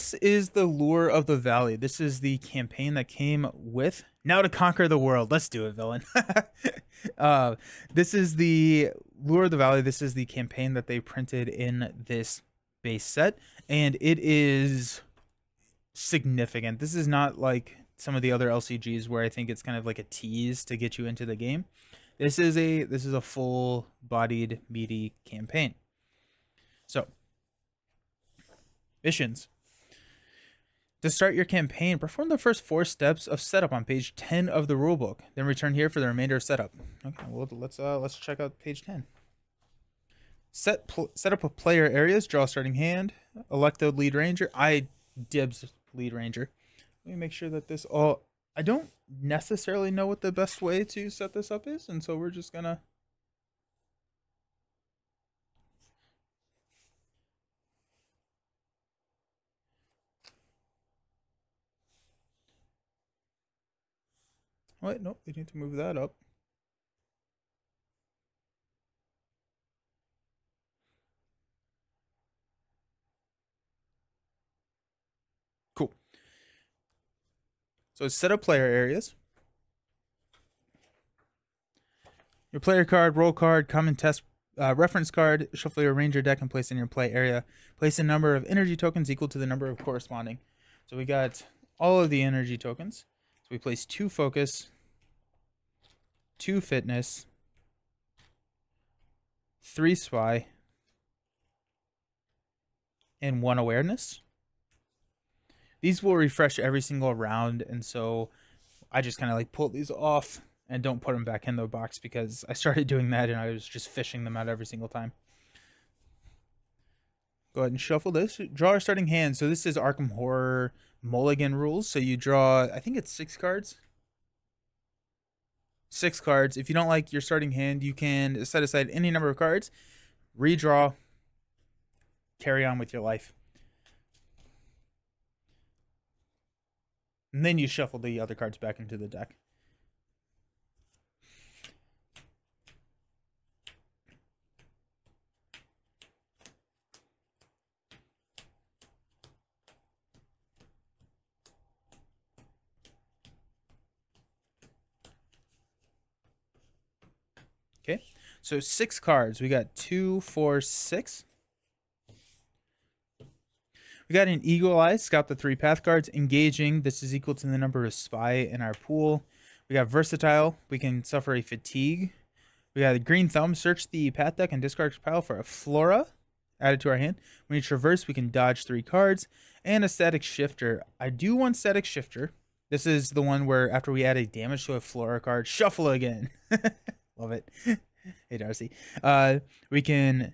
this is the Lure of the Valley. This is the campaign that came with Now to Conquer the World. Let's do it, villain. uh, this is the Lure of the Valley. This is the campaign that they printed in this base set, and it is significant. This is not like some of the other LCGs where I think it's kind of like a tease to get you into the game. This is a full-bodied, meaty campaign. So, missions. To start your campaign, perform the first 4 steps of setup on page 10 of the rulebook. Then return here for the remainder of setup. Okay, well let's check out page 10. Set up a player areas. Draw a starting hand. Elect the lead ranger. I dibs lead ranger. Let me make sure that this all. I don't necessarily know what the best way to set this up is, and so we're just gonna. Wait, nope, we need to move that up. Cool. So set up player areas. Your player card, roll card, common test reference card, shuffle your ranger deck and place in your play area. Place a number of energy tokens equal to the number of corresponding. So we got all of the energy tokens. So we place 2 focus, 2 fitness, 3 spy, and 1 awareness. These will refresh every single round, and so I just kind of like pull these off and don't put them back in the box because I started doing that and I was just fishing them out every single time. Go ahead and shuffle this. Draw our starting hand. So this is Arkham Horror Mulligan rules. So you draw, I think it's 6 cards. 6 cards. If you don't like your starting hand, you can set aside any number of cards, redraw, carry on with your life. And then you shuffle the other cards back into the deck. Okay, so 6 cards. We got 2, 4, 6. We got an Eagle Eye, scout the 3 path cards. Engaging, this is equal to the number of spy in our pool. We got Versatile, we can suffer a fatigue. We got a Green Thumb, search the path deck and discard pile for a Flora added to our hand. When you traverse, we can dodge 3 cards. And a Static Shifter. I do want Static Shifter. This is the one where after we add a damage to a Flora card, shuffle again. Love it. Hey, Darcy. We can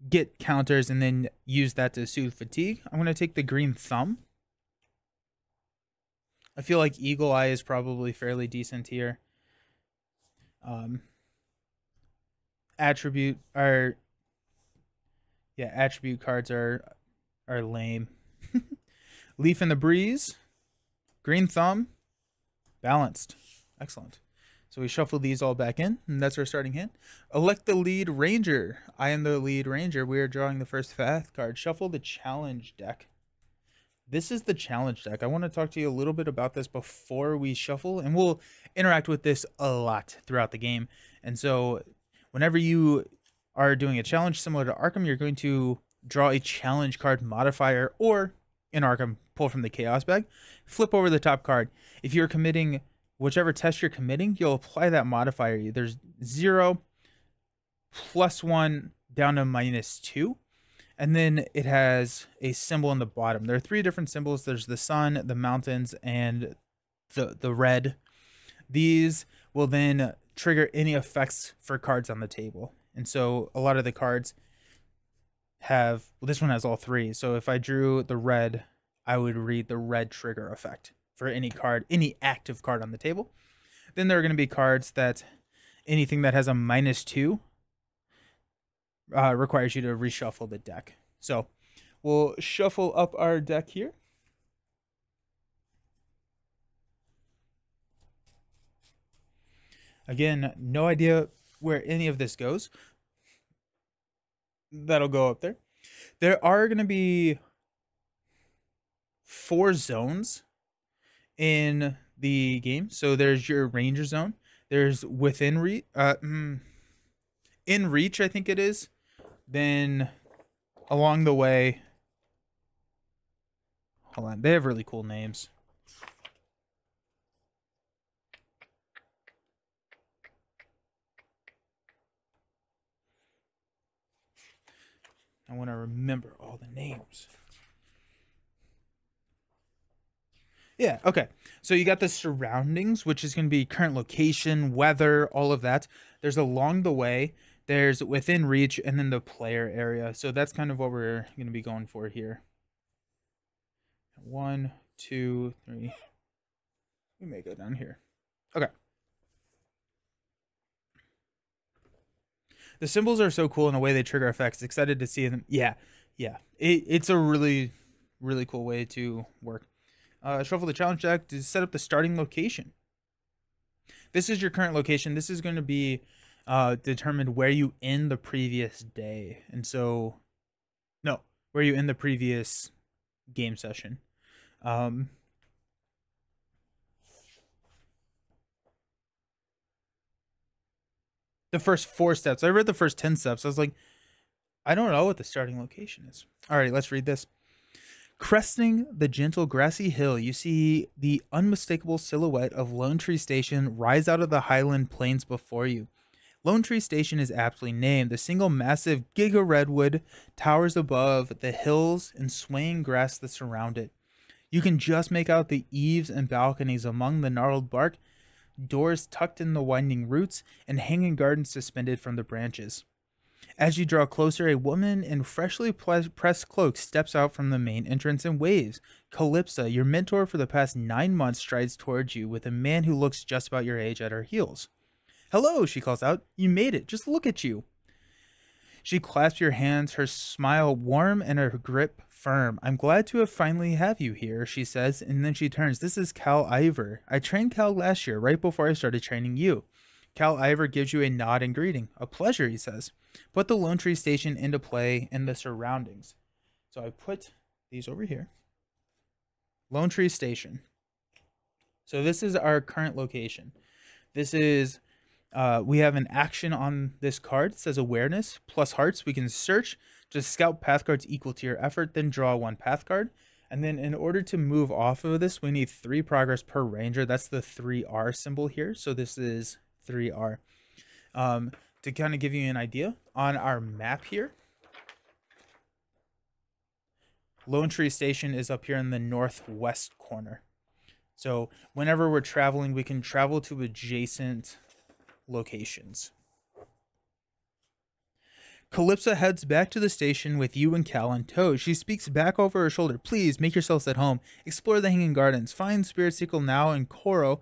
get counters and then use that to soothe fatigue. I'm going to take the Green Thumb. I feel like Eagle Eye is probably fairly decent here. Attribute cards are lame. Leaf in the Breeze, Green Thumb, balanced. Excellent. So we shuffle these all back in, and that's our starting hand. Elect the lead ranger. I am the lead ranger. We are drawing the first path card. Shuffle the challenge deck. This is the challenge deck. I want to talk to you a little bit about this before we shuffle, and we'll interact with this a lot throughout the game. And so whenever you are doing a challenge similar to Arkham, you're going to draw a challenge card modifier, or in Arkham, pull from the chaos bag, flip over the top card. If you're committing whichever test you're committing, you'll apply that modifier. There's 0, +1, down to -2. And then it has a symbol in the bottom. There are 3 different symbols. There's the sun, the mountains, and the red. These will then trigger any effects for cards on the table. And so a lot of the cards have, well, this one has all 3. So if I drew the red, I would read the red trigger effect for any card, any active card on the table. Then there are going to be cards that anything that has a -2 requires you to reshuffle the deck. So we'll shuffle up our deck here. Again, no idea where any of this goes. That'll go up there. There are going to be 4 zones in the game. So there's your ranger zone. There's in reach, I think it is. Then along the way, hold on, they have really cool names. I want to remember all the names. Yeah, okay. So you got the surroundings, which is going to be current location, weather, all of that. There's along the way, there's within reach, and then the player area. So that's kind of what we're going to be going for here. 1, 2, 3. We may go down here. Okay. The symbols are so cool in the way they trigger effects. Excited to see them. Yeah, yeah. It's a really, really cool way to work. Shuffle the challenge deck to set up the starting location. This is your current location. This is going to be determined where you end the previous day. And so, no, where you end the previous game session. The first 4 steps. I read the first 10 steps. I was like, I don't know what the starting location is. All right, let's read this. Cresting the gentle grassy hill, you see the unmistakable silhouette of Lone Tree Station rise out of the highland plains before you. Lone Tree Station is aptly named. The single massive giga redwood towers above the hills and swaying grass that surround it. You can just make out the eaves and balconies among the gnarled bark, doors tucked in the winding roots, and hanging gardens suspended from the branches. As you draw closer, a woman in freshly pressed cloak steps out from the main entrance and waves. Calypsa, your mentor for the past 9 months, strides towards you with a man who looks just about your age at her heels. Hello, she calls out. You made it. Just look at you. She clasps your hands, her smile warm and her grip firm. I'm glad to finally have you here, she says, and then she turns. This is Cal Ivor. I trained Cal last year, right before I started training you. Cal Ivor gives you a nod and greeting. A pleasure, he says. Put the Lone Tree Station into play in the surroundings. So I put these over here. Lone Tree Station. So this is our current location. This is, we have an action on this card. It says awareness plus hearts. We can search, just scout path cards equal to your effort, then draw 1 path card. And then in order to move off of this, we need 3 progress per ranger. That's the 3R symbol here. So this is 3R. To kind of give you an idea, on our map here, Lone Tree Station is up here in the northwest corner. So whenever we're traveling, we can travel to adjacent locations. Calypsa heads back to the station with you and Cal in tow. She speaks back over her shoulder. Please make yourselves at home. Explore the Hanging Gardens. Find Spirit Sickle now in Cordo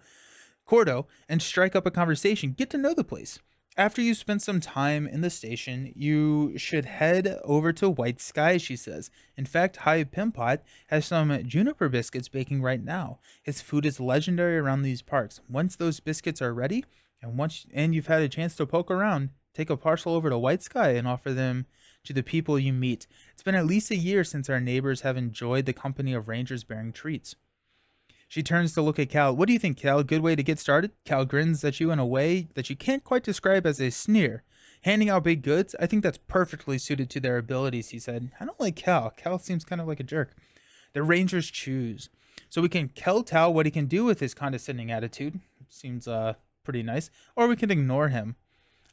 and strike up a conversation. Get to know the place. After you spend some time in the station, you should head over to White Sky, she says. In fact, High Pimpot has some juniper biscuits baking right now. His food is legendary around these parts. Once those biscuits are ready, and you've had a chance to poke around, take a parcel over to White Sky and offer them to the people you meet. It's been at least a year since our neighbors have enjoyed the company of rangers bearing treats. She turns to look at Cal. What do you think, Cal? Good way to get started? Cal grins at you in a way that you can't quite describe as a sneer. Handing out big goods? I think that's perfectly suited to their abilities, he said. I don't like Cal. Cal seems kind of like a jerk. The Rangers choose. So we can tell what he can do with his condescending attitude. Seems pretty nice. Or we can ignore him.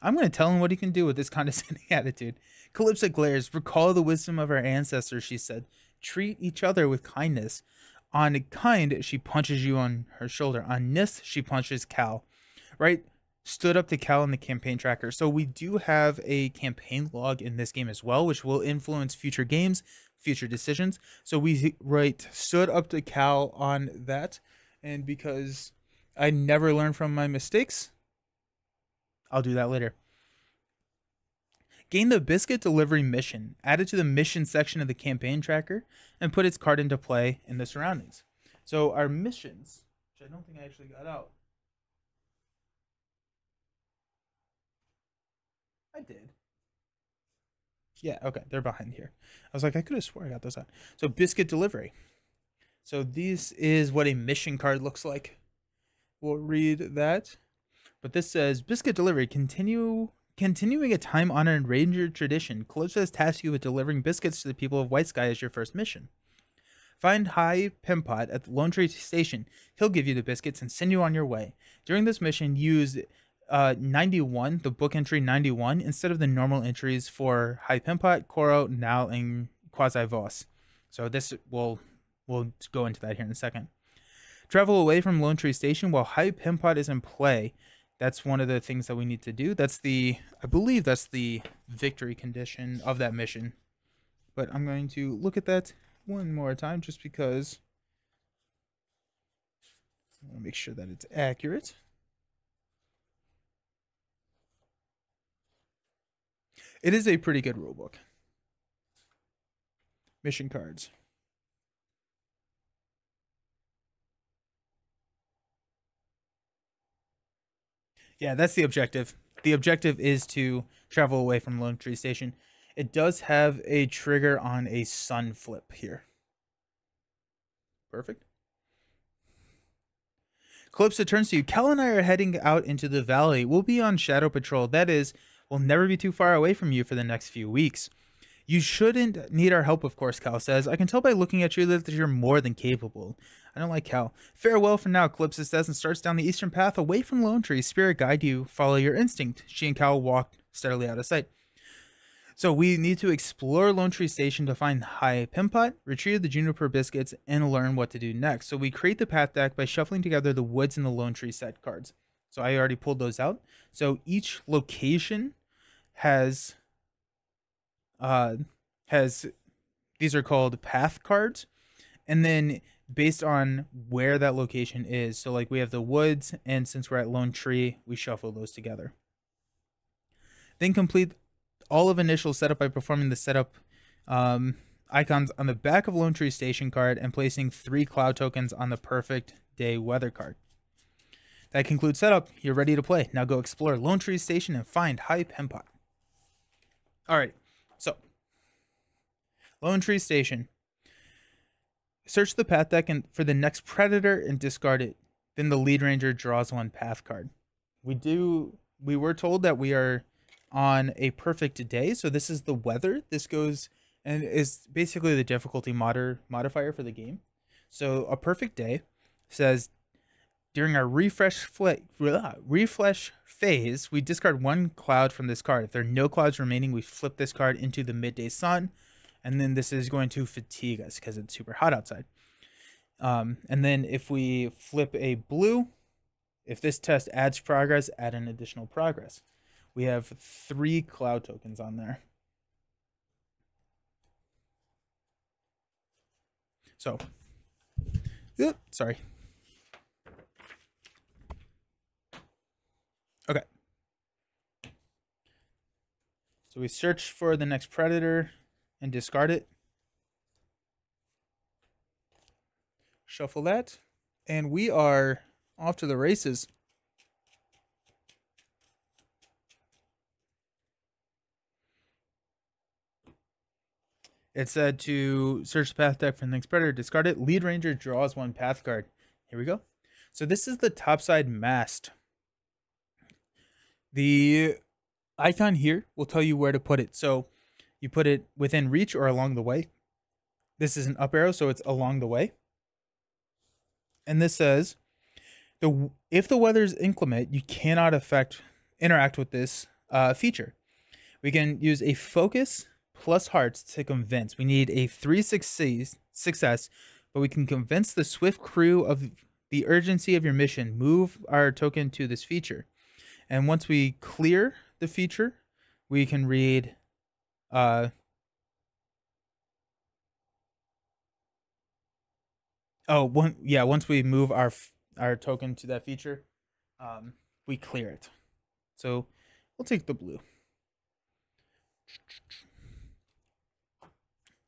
I'm going to tell him what he can do with this condescending attitude. Calypso glares. Recall the wisdom of our ancestors, she said. Treat each other with kindness. On kind, she punches you on her shoulder. On ness, she punches Cal. Right? Stood up to Cal in the campaign tracker. So we do have a campaign log in this game as well, which will influence future games, future decisions. So we stood up to Cal on that. And because I never learn from my mistakes, I'll do that later. Gain the biscuit delivery mission. Add it to the mission section of the campaign tracker and put its card into play in the surroundings. So our missions, which I don't think I actually got out. I did. Yeah, okay, they're behind here. I was like, I could have swore I got those out. So biscuit delivery. So this is what a mission card looks like. We'll read that. But this says, Biscuit Delivery, continuing a time-honored ranger tradition. Calypso has tasked you with delivering biscuits to the people of White Sky as your first mission. Find High Pimpot at the Lone Tree Station. He'll give you the biscuits and send you on your way. During this mission, use 91, the book entry 91, instead of the normal entries for High Pimpot, Koro, Nal, and Quasi Voss. So this we'll go into that here in a second. Travel away from Lone Tree Station while High Pimpot is in play. That's one of the things that we need to do. I believe that's the victory condition of that mission. But I'm going to look at that one more time just because I want to make sure that it's accurate. It is a pretty good rulebook. Mission cards. Yeah, that's the objective. The objective is to travel away from Lone Tree Station. It does have a trigger on a sun flip here. Perfect. Calypso turns to you. Cal and I are heading out into the valley. We'll be on shadow patrol. That is, we'll never be too far away from you for the next few weeks. You shouldn't need our help, of course, Cal says. I can tell by looking at you that you're more than capable. I don't like Cal. Farewell for now, Calypso says, and starts down the eastern path away from Lone Tree. Spirit guide you. Follow your instinct. She and Cal walk steadily out of sight. So we need to explore Lone Tree Station to find High Pimpot, retrieve the Juniper Biscuits, and learn what to do next. So we create the path deck by shuffling together the Woods and the Lone Tree set cards. So I already pulled those out. So each location has these are called path cards, and then based on where that location is, so like we have the woods, and since we're at Lone Tree, we shuffle those together. Then complete all of initial setup by performing the setup icons on the back of Lone Tree Station card and placing 3 cloud tokens on the perfect day weather card. That concludes setup. You're ready to play. Now go explore Lone Tree Station and find High Pimpot. All right, so Lone Tree Station. Search the path deck for the next predator and discard it. Then the lead ranger draws 1 path card. We were told that we are on a perfect day, so this is the weather. This goes and is basically the difficulty modifier for the game. So a perfect day says during our refresh phase, we discard 1 cloud from this card. If there are no clouds remaining, we flip this card into the midday sun. And then this is going to fatigue us because it's super hot outside. And then if we flip a blue, if this test adds progress, add an additional progress. We have 3 cloud tokens on there. So, sorry. Okay. So we search for the next predator and discard it. Shuffle that. And we are off to the races. It said to search the path deck for the next predator, discard it. Lead ranger draws 1 path card. Here we go. So this is the topside mast. The icon here will tell you where to put it. So you put it within reach or along the way. This is an up arrow, so it's along the way. And this says, if the weather is inclement, you cannot interact with this feature. We can use a focus plus hearts to convince. We need a 3 success, but we can convince the swift crew of the urgency of your mission. Move our token to this feature. And once we clear the feature, we can read once we move our token to that feature, we clear it. So we'll take the blue.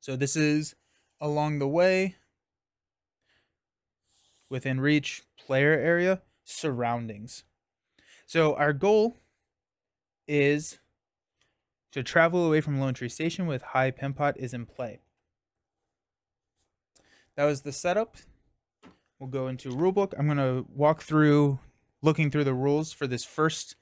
So this is along the way, within reach, player area, surroundings. So our goal is to travel away from Lone Tree Station with High Pimpot is in play. that was the setup. We'll go into rulebook. I'm gonna walk through, looking through the rules for this first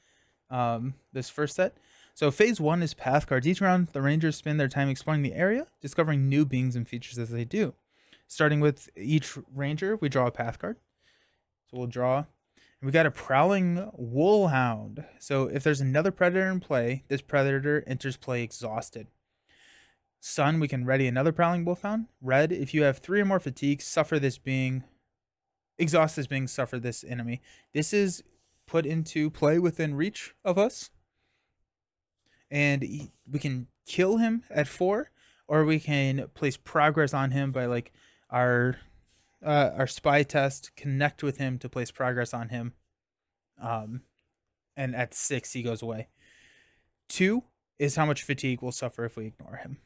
set. So phase 1 is path cards. Each round, the Rangers spend their time exploring the area, discovering new beings and features as they do. Starting with each Ranger, we draw a path card. So we'll draw. And we got a Prowling Wolfhound. So if there's another Predator in play, this Predator enters play exhausted. Sun, we can ready another Prowling Wolfhound. Red, if you have 3 or more fatigue, suffer this being. Exhaust this being, suffer this enemy. This is put into play within reach of us. And we can kill him at 4, or we can place progress on him by like our spy test, connect with him to place progress on him. And at 6 he goes away. 2 is how much fatigue we'll suffer if we ignore him.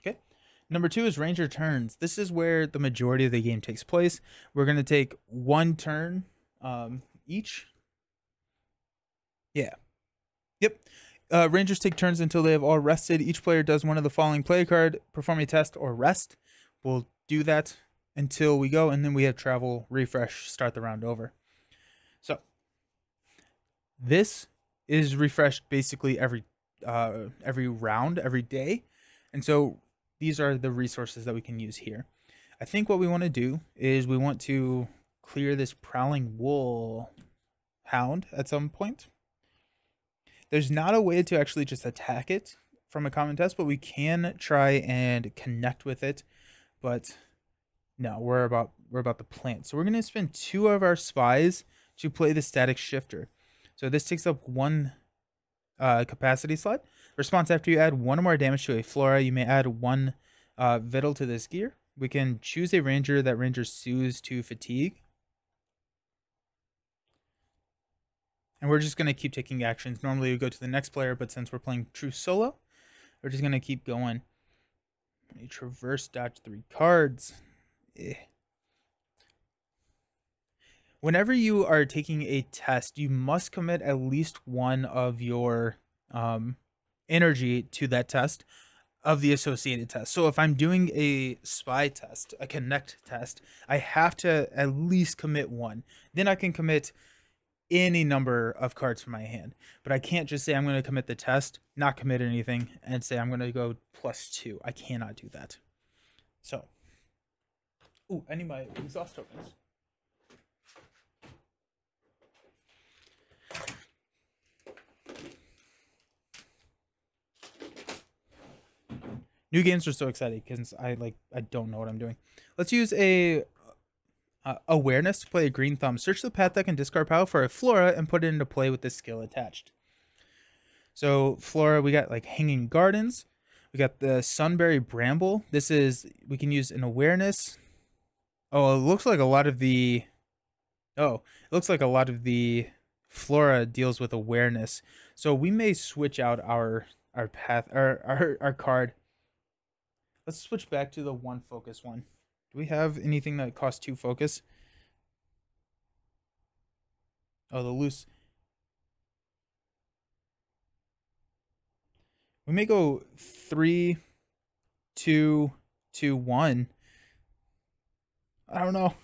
Okay. Number 2 is Ranger turns. This is where the majority of the game takes place. We're going to take 1 turn each. Yeah. Yep. Rangers take turns until they have all rested. Each player does one of the following play card, perform a test, or rest. We'll do that until we go, and then we have travel, refresh, start the round over. So this is refreshed basically every round, every day. And so these are the resources that we can use here. I think what we want to do is we want to clear this Prowling Wolfhound at some point. There's not a way to actually just attack it from a common test, but we can try and connect with it. But no, we're about the plant. So we're going to spend 2 of our spies to play the static shifter. So this takes up 1 capacity slot. Response: after you add 1 or more damage to a flora, you may add 1 Vittle to this gear. We can choose a ranger that ranger soothes to fatigue. And we're just going to keep taking actions. Normally we go to the next player, but since we're playing true solo, we're just going to keep going. Traverse, dodge 3 cards. Whenever you are taking a test, you must commit at least 1 of your energy to that test of the associated test. So if I'm doing a spy test, a connect test, I have to at least commit 1. Then I can commit any number of cards from my hand, but I can't just say I'm going to commit the test, not commit anything, and say I'm going to go +2. I cannot do that. So, I need my exhaust tokens. New games are so exciting because I don't know what I'm doing. Let's use a awareness to play a Green Thumb. Search the path deck and discard pile for a flora and put it into play with this skill attached. So flora, we got like Hanging Gardens. We got the Sunberry Bramble. This is, we can use an awareness. Oh, it looks like a lot of the flora deals with awareness. So we may switch out our path, our card. Let's switch back to the 1 focus one. Do we have anything that costs 2 focus? Oh, the loose. We may go 3, 2, 2, 1. I don't know.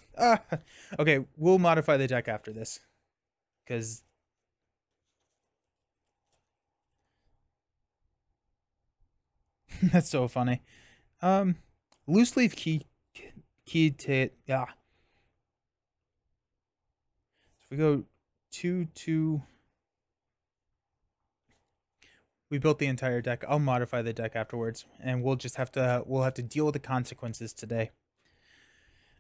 Okay, we'll modify the deck after this. Because that's so funny. Loose leaf key to, yeah. So we go 2, 2. We built the entire deck. I'll modify the deck afterwards, and we'll have to deal with the consequences today.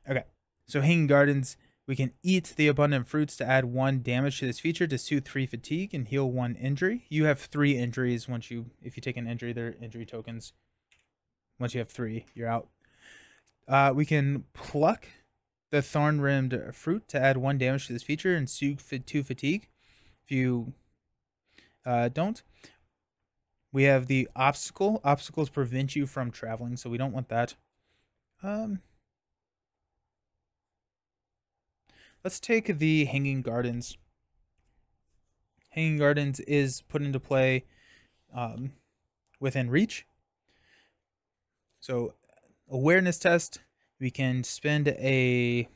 Okay, so Hanging Gardens, we can eat the abundant fruits to add 1 damage to this feature to soothe 3 fatigue and heal 1 injury. You have 3 injuries if you take an injury, they're injury tokens. Once you have 3, you're out. We can pluck the thorn-rimmed fruit to add 1 damage to this feature and soothe 2 fatigue. If you don't. We have the obstacle. Obstacles prevent you from traveling, so we don't want that. Let's take the Hanging Gardens. Hanging Gardens is put into play within reach. So awareness test, we can spend a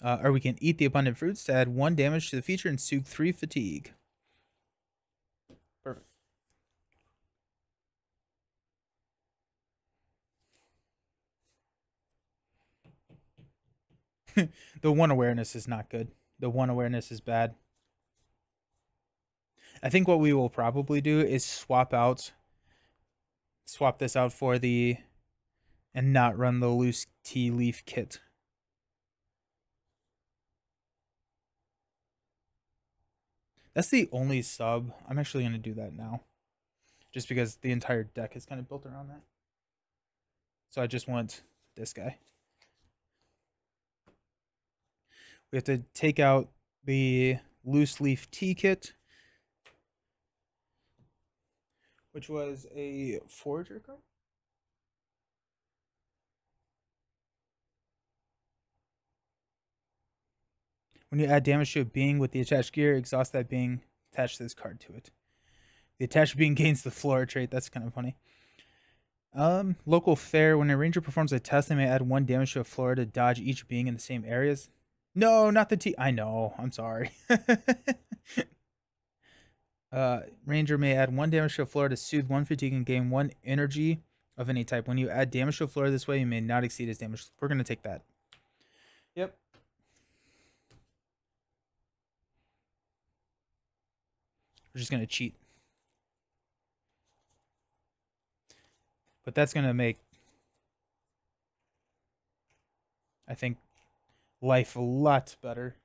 or we can eat the abundant fruits to add 1 damage to the feature and soothe 3 fatigue. Perfect. The 1 awareness is not good. The 1 awareness is bad. I think what we will probably do is swap this out for the, and not run the loose tea leaf kit. That's the only sub. I'm actually going to do that now, just because the entire deck is kind of built around that. So I just want this guy. We have to take out the loose leaf tea kit, which was a forager card. When you add damage to a being with the attached gear, exhaust that being, attach this card to it. The attached being gains the flora trait. That's kind of funny. Local fair. When a ranger performs a test, they may add 1 damage to a flora to dodge each being in the same areas. No, not the T. I know. I'm sorry. Ranger may add 1 damage to a flora to soothe 1 fatigue and gain 1 energy of any type. When you add damage to a flora this way, you may not exceed his damage. We're going to take that. Yep. We're just going to cheat. But that's going to make, I think, life a lot better.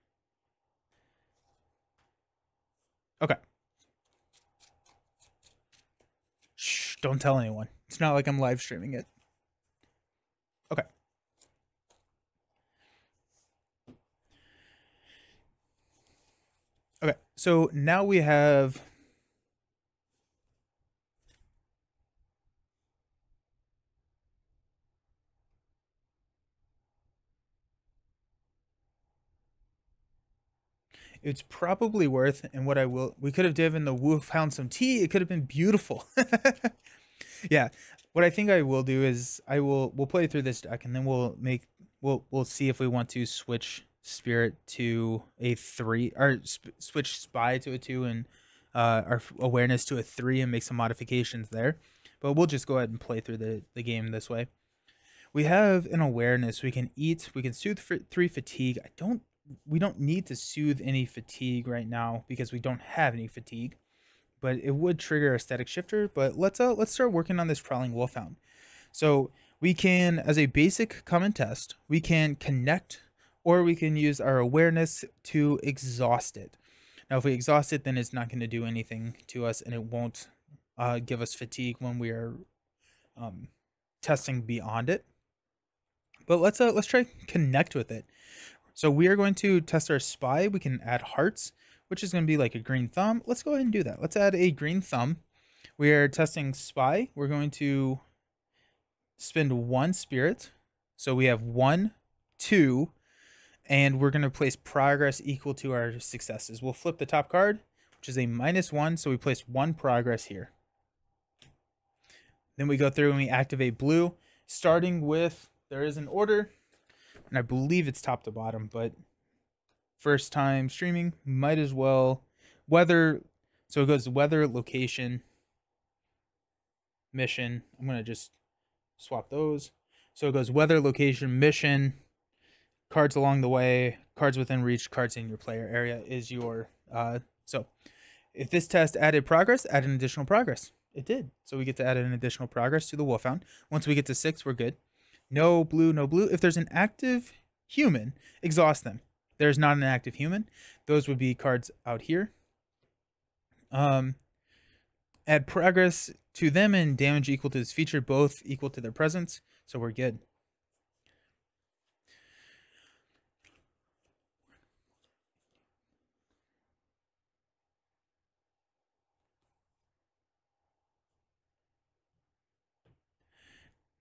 Okay. Shh, don't tell anyone. It's not like I'm live streaming it. Okay. Okay, so now we have it's probably worth, and what I will, we could have given the Wolfhound some tea. It could have been beautiful. Yeah, what I think I will do is we'll play through this deck, and then we'll see if we want to switch Spirit to a 3, or switch Spy to a 2, and our Awareness to a 3, and make some modifications there. But we'll just go ahead and play through the game this way. We have an Awareness. We can eat. We can soothe 3 fatigue. We don't need to soothe any fatigue right now because we don't have any fatigue, but it would trigger a static shifter. But let's start working on this Prowling Wolfhound. So we can, as a basic common test, we can connect, or we can use our awareness to exhaust it. Now, if we exhaust it, then it's not going to do anything to us, and it won't give us fatigue when we are testing beyond it. But let's try connect with it. So we are going to test our Spy. We can add hearts, which is going to be like a green thumb. Let's go ahead and do that. Let's add a green thumb. We are testing Spy. We're going to spend 1 spirit. So we have 1, 2, and we're going to place progress equal to our successes. We'll flip the top card, which is a -1. So we place 1 progress here. Then we go through and we activate blue, starting with, there is an order, and I believe it's top to bottom, but first time streaming, might as well. Weather, so it goes weather, location, mission. I'm going to just swap those. So it goes weather, location, mission, cards along the way, cards within reach, cards in your player area is your, so if this test added progress, add an additional progress. It did. So we get to add an additional progress to the Wolfhound. Once we get to 6, we're good. No blue, no blue. If there's an active human, exhaust them. There's not an active human. Those would be cards out here. Add progress to them and damage equal to this feature, both equal to their presence. So we're good.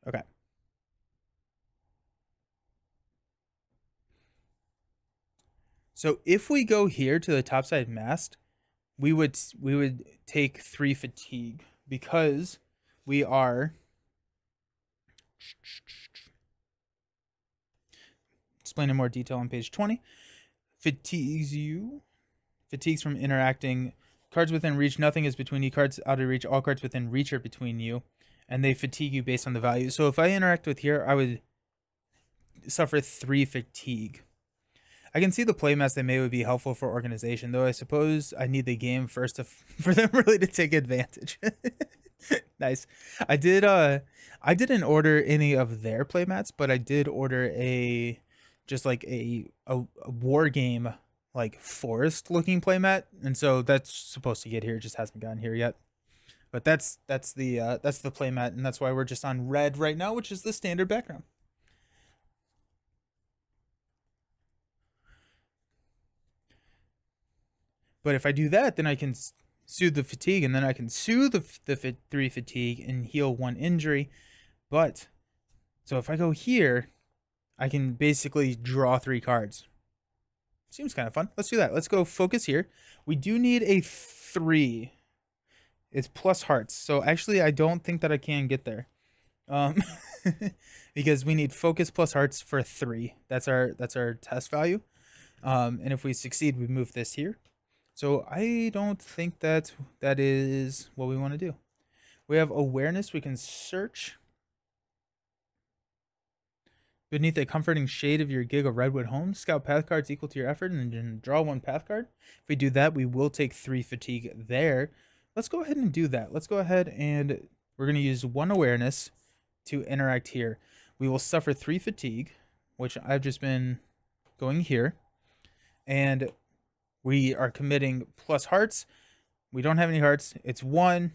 Okay. So if we go here to the topside mast, we would take 3 fatigue because we are Explain in more detail on page 20. Fatigues from interacting. Cards within reach, nothing is between you. Cards out of reach, all cards within reach are between you. And they fatigue you based on the value. So if I interact with here, I would suffer 3 fatigue. I can see the playmats they made would be helpful for organization, though I suppose I need the game first for them really to take advantage. Nice. I didn't order any of their playmats, but I did order just like a war game like forest looking playmat, and so that's supposed to get here. It just hasn't gotten here yet. But that's the playmat, and that's why we're just on red right now, which is the standard background. But if I do that, then I can soothe the fatigue, and then I can soothe the 3 fatigue and heal 1 injury. But so if I go here, I can basically draw 3 cards. Seems kind of fun. Let's do that. Let's go focus here. We do need a 3. It's plus hearts. So actually, I don't think that I can get there. Because we need focus plus hearts for 3. That's our test value. And if we succeed, we move this here. So I don't think that is what we want to do. We have awareness. We can search beneath a comforting shade of your gig of redwood home. Scout path cards equal to your effort and then draw 1 path card. If we do that, we will take 3 fatigue there. Let's go ahead and do that. Let's go ahead and we're going to use 1 awareness to interact here. We will suffer 3 fatigue, which I've just been going here. And we are committing plus hearts. We don't have any hearts. It's 1.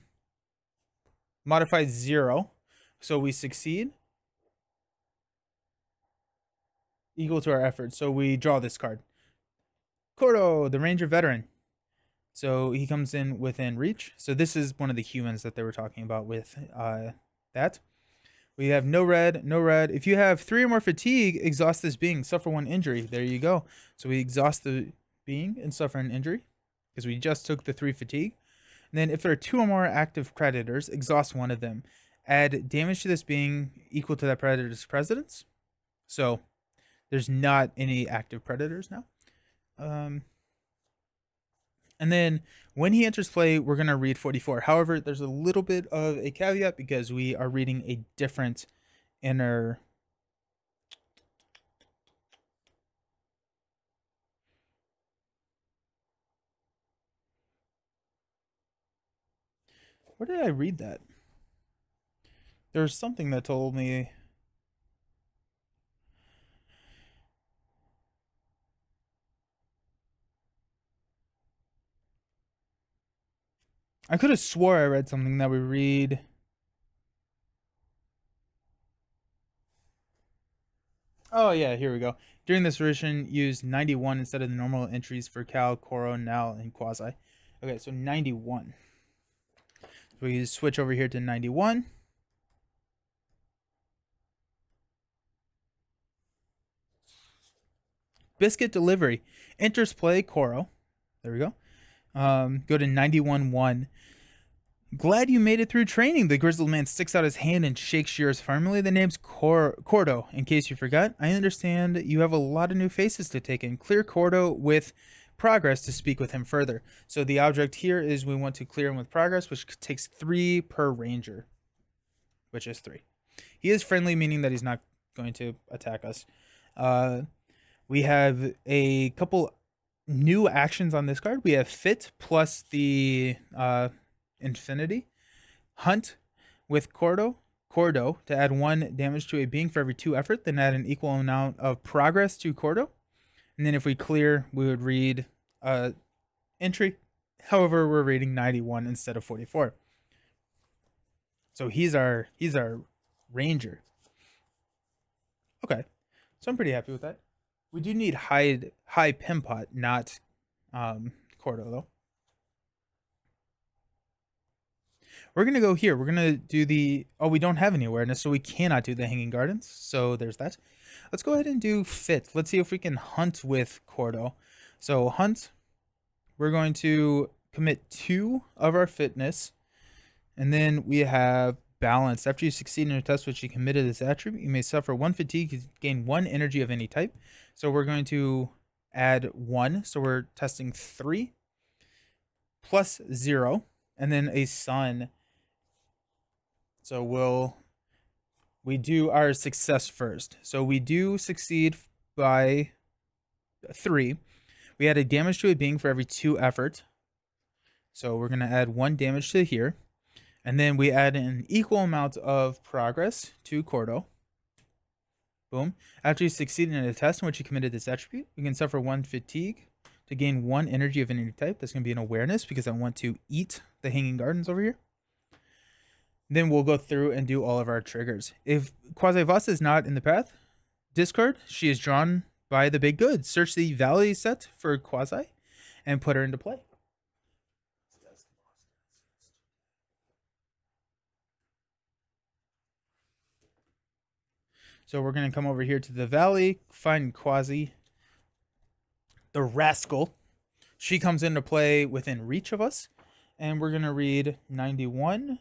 Modified 0. So we succeed. Equal to our effort. So we draw this card. Cordo, the Ranger veteran. So he comes in within reach. So this is one of the humans that they were talking about with that. We have no red, no red. If you have 3 or more fatigue, exhaust this being, suffer 1 injury. There you go. So we exhaust the being and suffer an injury because we just took the 3 fatigue. And then if there are 2 or more active predators, exhaust 1 of them. Add damage to this being equal to that predator's presence. So there's not any active predators now. And then when he enters play, we're going to read 44. However, there's a little bit of a caveat because we are reading a different inner. Where did I read that? There's something that told me. I could have swore I read something that we read. Oh yeah, here we go. During this version, use 91 instead of the normal entries for Cal, Coro, Nal, and Quasi. Okay, so 91. We switch over here to 91. Biscuit delivery. Enters play, Coro. There we go. Go to 91-1. Glad you made it through training. The grizzled man sticks out his hand and shakes yours firmly. The name's Cordo, in case you forgot. I understand you have a lot of new faces to take in. Clear Cordo with progress to speak with him further. So the object here is we want to clear him with progress, which takes 3 per ranger, which is 3. He is friendly, meaning that he's not going to attack us. We have a couple new actions on this card. We have Fit plus the Infinity. Hunt with Cordo to add 1 damage to a being for every 2 effort, then add an equal amount of progress to Cordo. And then if we clear, we would read entry. However, we're reading 91 instead of 44. So he's our ranger. Okay. So I'm pretty happy with that. We do need high Pimpot, not Cordo though. We're going to go here. We're going to do the... Oh, we don't have any awareness, so we cannot do the Hanging Gardens. So there's that. Let's go ahead and do Fit. Let's see if we can hunt with Cordo. So hunt. We're going to commit 2 of our fitness. And then we have balanced. After you succeed in a test which you committed this attribute, you may suffer 1 fatigue, gain 1 energy of any type. So we're going to add 1. So we're testing 3 plus 0, and then a sun. So we do our success first. So we do succeed by 3. We add a damage to a being for every 2 effort. So we're going to add 1 damage to here. And then we add an equal amount of progress to Cordo. Boom. After you succeed in a test in which you committed this attribute, you can suffer 1 fatigue to gain 1 energy of any type. That's going to be an awareness because I want to eat the Hanging Gardens over here. Then we'll go through and do all of our triggers. If Quasi-Vasa is not in the path, discard. She is drawn by the big good. Search the Valley set for Quasi and put her into play. So we're going to come over here to the Valley, find Quasi, the rascal. She comes into play within reach of us. And we're going to read 91.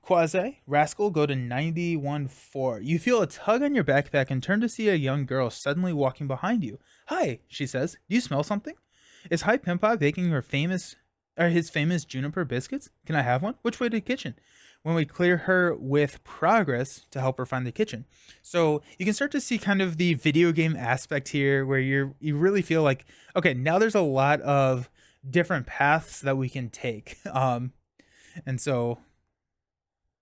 Quasi, rascal, go to 91-4. You feel a tug on your backpack and turn to see a young girl suddenly walking behind you. Hi, she says. Do you smell something? Is Hi Pimpa baking his famous juniper biscuits? Can I have one? Which way to the kitchen? When we clear her with progress to help her find the kitchen. So you can start to see kind of the video game aspect here where you really feel like, okay, now there's a lot of different paths that we can take. And so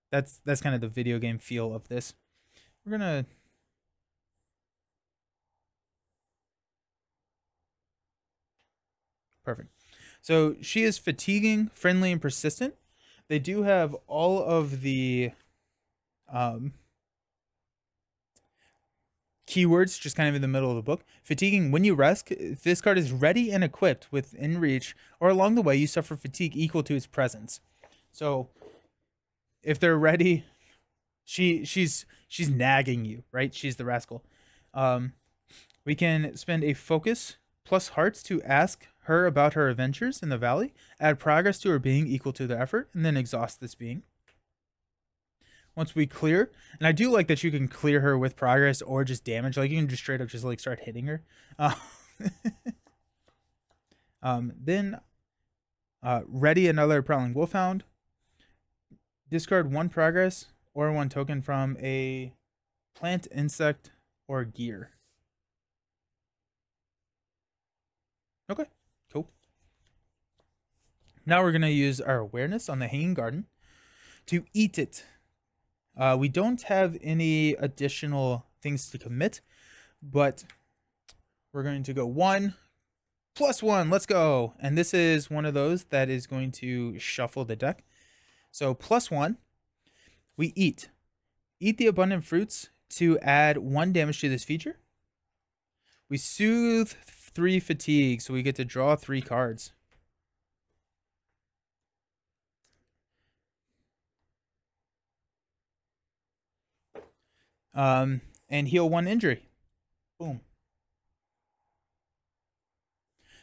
that's kind of the video game feel of this. We're gonna perfect. So she is fatiguing, friendly, and persistent. They do have all of the keywords just kind of in the middle of the book. Fatiguing, when you rest, if this card is ready and equipped within reach, or along the way, you suffer fatigue equal to its presence. So if they're ready, she's nagging you, right? She's the rascal. We can spend a focus plus hearts to ask her about her adventures in the valley, add progress to her being equal to the effort, and then exhaust this being. Once we clear, and I do like that you can clear her with progress or just damage, like you can just straight up just like start hitting her. Then ready another Prowling Wolfhound. Discard 1 progress or 1 token from a plant, insect, or gear. Okay, cool. Now we're going to use our awareness on the Hanging Garden to eat it. We don't have any additional things to commit, but we're going to go 1 plus 1. Let's go. And this is one of those that is going to shuffle the deck. So plus 1, we eat. Eat the abundant fruits to add 1 damage to this feature. We soothe 3 fatigue, so we get to draw 3 cards. And heal 1 injury. Boom.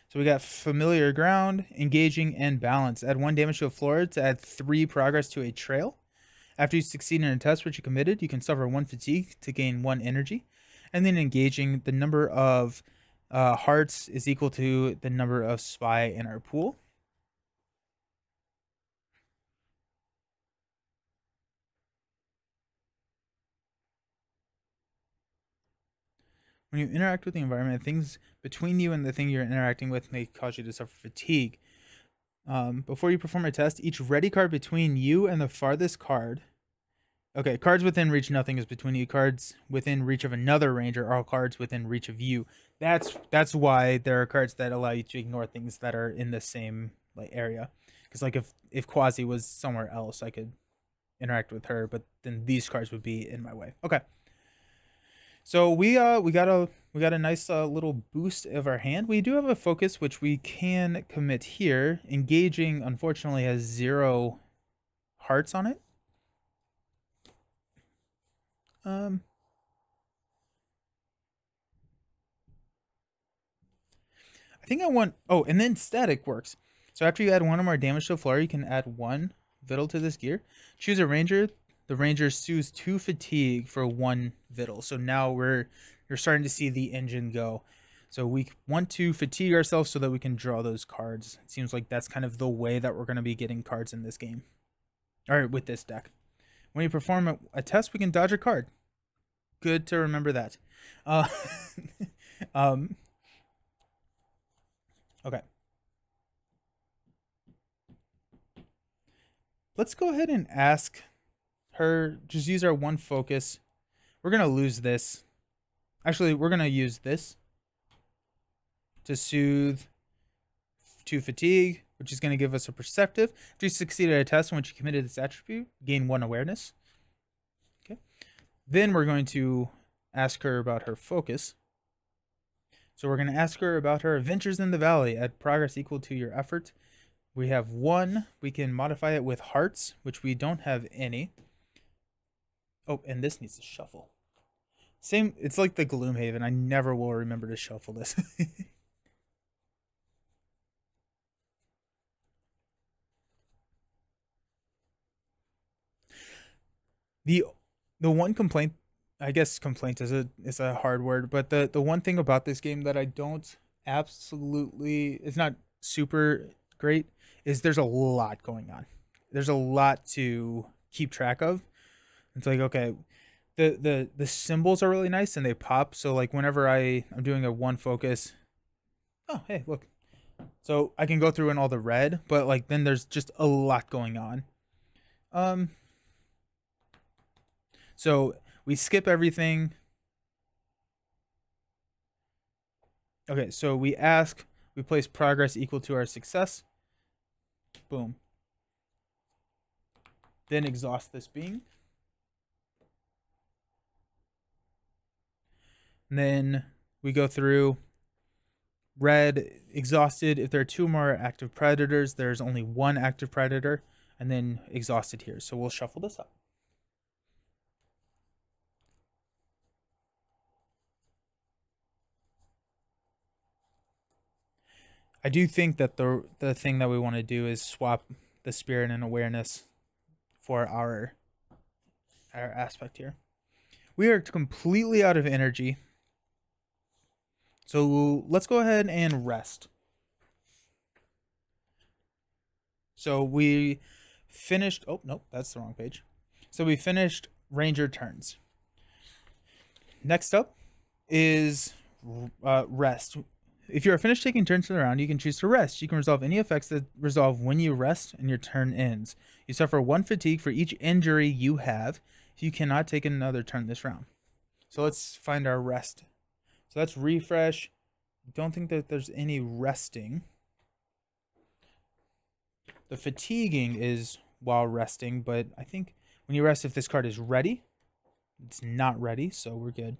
So we got familiar ground, engaging, and balance. Add 1 damage to a floor to add 3 progress to a trail. After you succeed in a test which you committed, you can suffer 1 fatigue to gain 1 energy. And then engaging, the number of hearts is equal to the number of spy in our pool. When you interact with the environment, things between you and the thing you're interacting with may cause you to suffer fatigue. Before you perform a test, each ready card between you and the farthest card. Okay, cards within reach, nothing is between you. Cards within reach of another ranger are all cards within reach of you. That's why there are cards that allow you to ignore things that are in the same like area. Because like if Quasi was somewhere else, I could interact with her, but then these cards would be in my way. Okay. So we got a nice little boost of our hand. We do have a focus which we can commit here. Engaging unfortunately has 0 hearts on it. I think I want and then static works. So after you add 1 or more damage to a floor, you can add 1 victual to this gear. Choose a ranger the Rangers soothes 2 fatigue for 1 vittle. So now you're starting to see the engine go. So we want to fatigue ourselves so that we can draw those cards. It seems like that's kind of the way that we're going to be getting cards in this game. All right, with this deck. When you perform a test, we can dodge a card. Good to remember that. Okay. Let's go ahead and ask her, just use our 1 focus. We're going to lose this. Actually, we're going to use this to soothe 2 fatigue, which is going to give us a perceptive. If you succeeded a test in which you committed this attribute, gain 1 awareness. Okay. Then we're going to ask her about her focus. So we're going to ask her about her adventures in the valley at progress equal to your effort. We have 1. We can modify it with hearts, which we don't have any. Oh, and this needs to shuffle. Same, it's like the Gloomhaven. I never will remember to shuffle this. The one complaint, I guess complaint is a hard word, but the one thing about this game that I don't absolutely, it's not super great, is there's a lot going on. There's a lot to keep track of. It's like, okay, the symbols are really nice and they pop. So like whenever I'm doing a 1 focus, oh hey, look. So I can go through in all the red, but like then there's just a lot going on. So we skip everything. Okay, so we ask, we place progress equal to our success. Boom. Then exhaust this being. And then we go through red, exhausted. If there are 2 more active predators, there's only 1 active predator, and then exhausted here. So we'll shuffle this up. I do think that the thing that we want to do is swap the spirit and awareness for our aspect here. We are completely out of energy. So let's go ahead and rest. So we finished, oh, nope, that's the wrong page. So we finished Ranger turns. Next up is rest. If you are finished taking turns in the round, you can choose to rest. You can resolve any effects that resolve when you rest and your turn ends. You suffer 1 fatigue for each injury you have if you cannot take another turn this round. So let's find our rest. So that's refresh. Don't think that there's any resting. The fatiguing is while resting, but I think when you rest, if this card is ready, it's not ready, so we're good.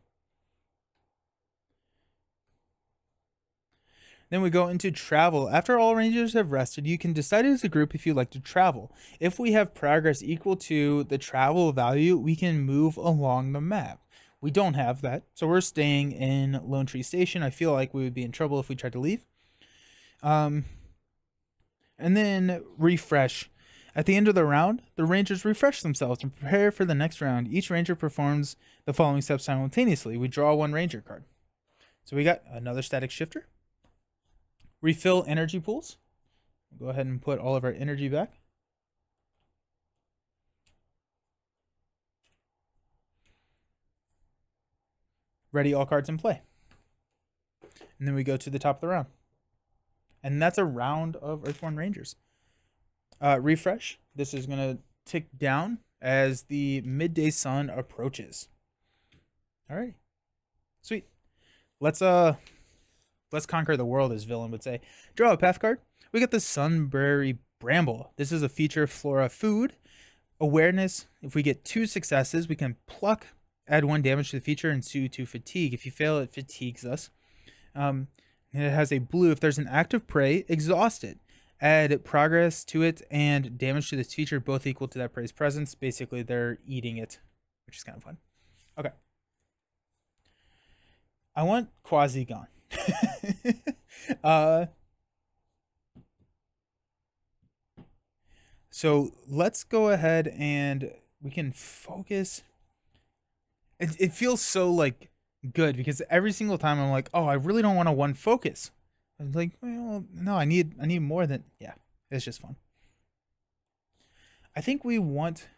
Then we go into travel. After all Rangers have rested, you can decide as a group if you'd like to travel. If we have progress equal to the travel value, we can move along the map. We don't have that, so we're staying in Lone Tree Station. I feel like we would be in trouble if we tried to leave. And then refresh. At the end of the round, the Rangers refresh themselves and prepare for the next round. Each Ranger performs the following steps simultaneously. We draw 1 Ranger card. So we got another static shifter. Refill energy pools. Go ahead and put all of our energy back. Ready all cards in play. And then we go to the top of the round. And that's a round of Earthborn Rangers. Refresh. This is going to tick down as the midday sun approaches. All right. Sweet. Let's conquer the world, as Villain would say. Draw a path card. We got the Sunberry Bramble. This is a feature flora food. Awareness. If we get 2 successes, we can pluck, add 1 damage to the feature, and soothe 2 fatigue. If you fail, it fatigues us. And it has a blue. If there's an active prey, exhaust it. Add progress to it and damage to this feature, both equal to that prey's presence. Basically, they're eating it, which is kind of fun. Okay. I want Quasi gone. So let's go ahead and we can focus. It feels so like good because every single time I'm like, oh, I really don't want to one focus. I'm like, well, no, I need more than, yeah. It's just fun. I think we want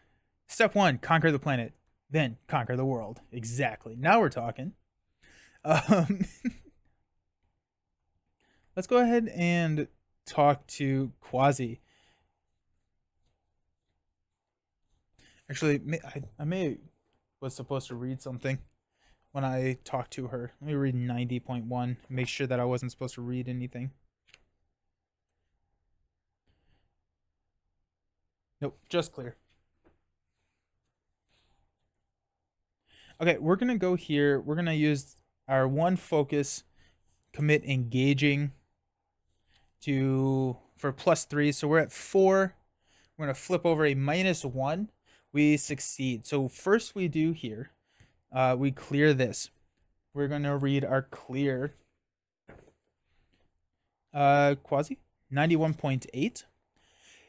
step one, conquer the planet, then conquer the world. Exactly. Now we're talking. Um, let's go ahead and talk to Quasi. Actually, I may was supposed to read something when I talked to her. Let me read 90.1. Make sure that I wasn't supposed to read anything. Nope, just clear. Okay, we're gonna go here. We're gonna use our one focus, commit engaging to for +3. So we're at 4. We're gonna flip over a -1. We succeed. So first we do here, we clear this. We're gonna read our clear. Quasi 91.8.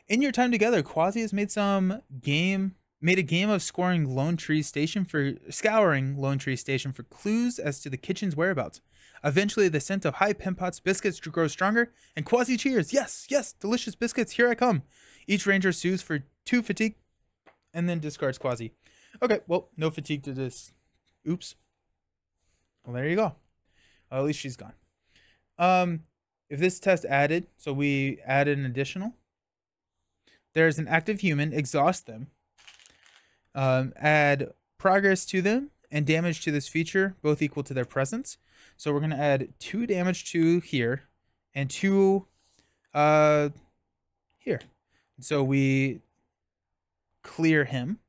In your time together, Quasi has made a game of scouring Lone Tree Station for clues as to the kitchen's whereabouts. Eventually, the scent of high Pimpot's biscuits grows stronger, and Quasi cheers. Yes, yes, delicious biscuits. Here I come. Each ranger sues for 2 fatigue, and then discards Quasi. Okay, well, no fatigue to this. Oops. Well, there you go. Well, at least she's gone. If this test added, so we added an additional. There's an active human, exhaust them. Add progress to them and damage to this feature, both equal to their presence. So we're going to add 2 damage to here and 2 here. So we clear him.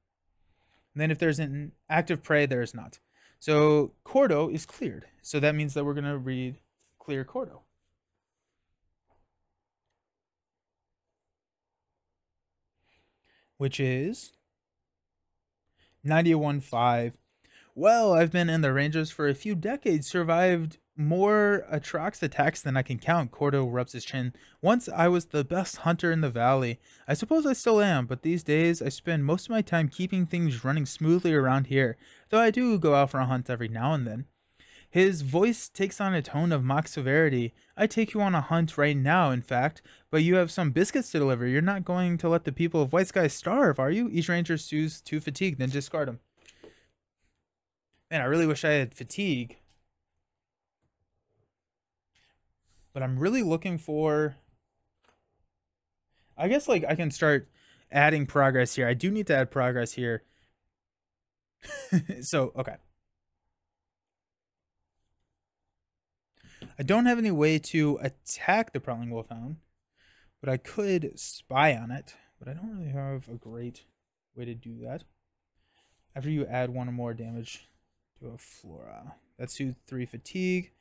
And then if there's an active prey, there is not. So Cordo is cleared. So that means that we're going to read clear Cordo. Which is 91.5. Well, I've been in the Rangers for a few decades, survived more Atrox attacks than I can count. Cordo rubs his chin. Once I was the best hunter in the valley. I suppose I still am, but these days I spend most of my time keeping things running smoothly around here, though I do go out for a hunt every now and then. His voice takes on a tone of mock severity. I take you on a hunt right now, in fact, but you have some biscuits to deliver. You're not going to let the people of White Sky starve, are you? Each ranger sues 2 fatigue, then discard them. Man, I really wish I had fatigue. But I'm really looking for... I guess, like, I can start adding progress here. I do need to add progress here. So, okay. I don't have any way to attack the Prowling Wolfhound, but I could spy on it. But I don't really have a great way to do that. After you add 1 or more damage to a Flora. That's 2-3 fatigue.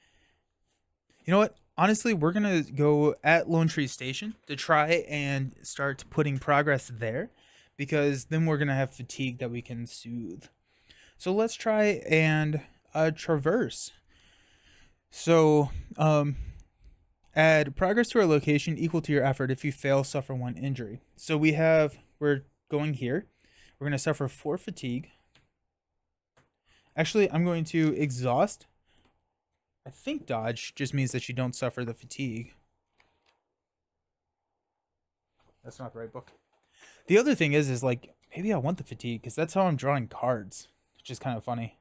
You know what? Honestly, we're going to go at Lone Tree Station to try and start putting progress there, because then we're going to have fatigue that we can soothe. So let's try and traverse. So add progress to our location equal to your effort. If you fail, suffer 1 injury. So we're going here. We're going to suffer 4 fatigue. Actually, I'm going to exhaust. I think dodge just means that you don't suffer the fatigue. That's not the right book. The other thing is like, maybe I want the fatigue because that's how I'm drawing cards, which is kind of funny.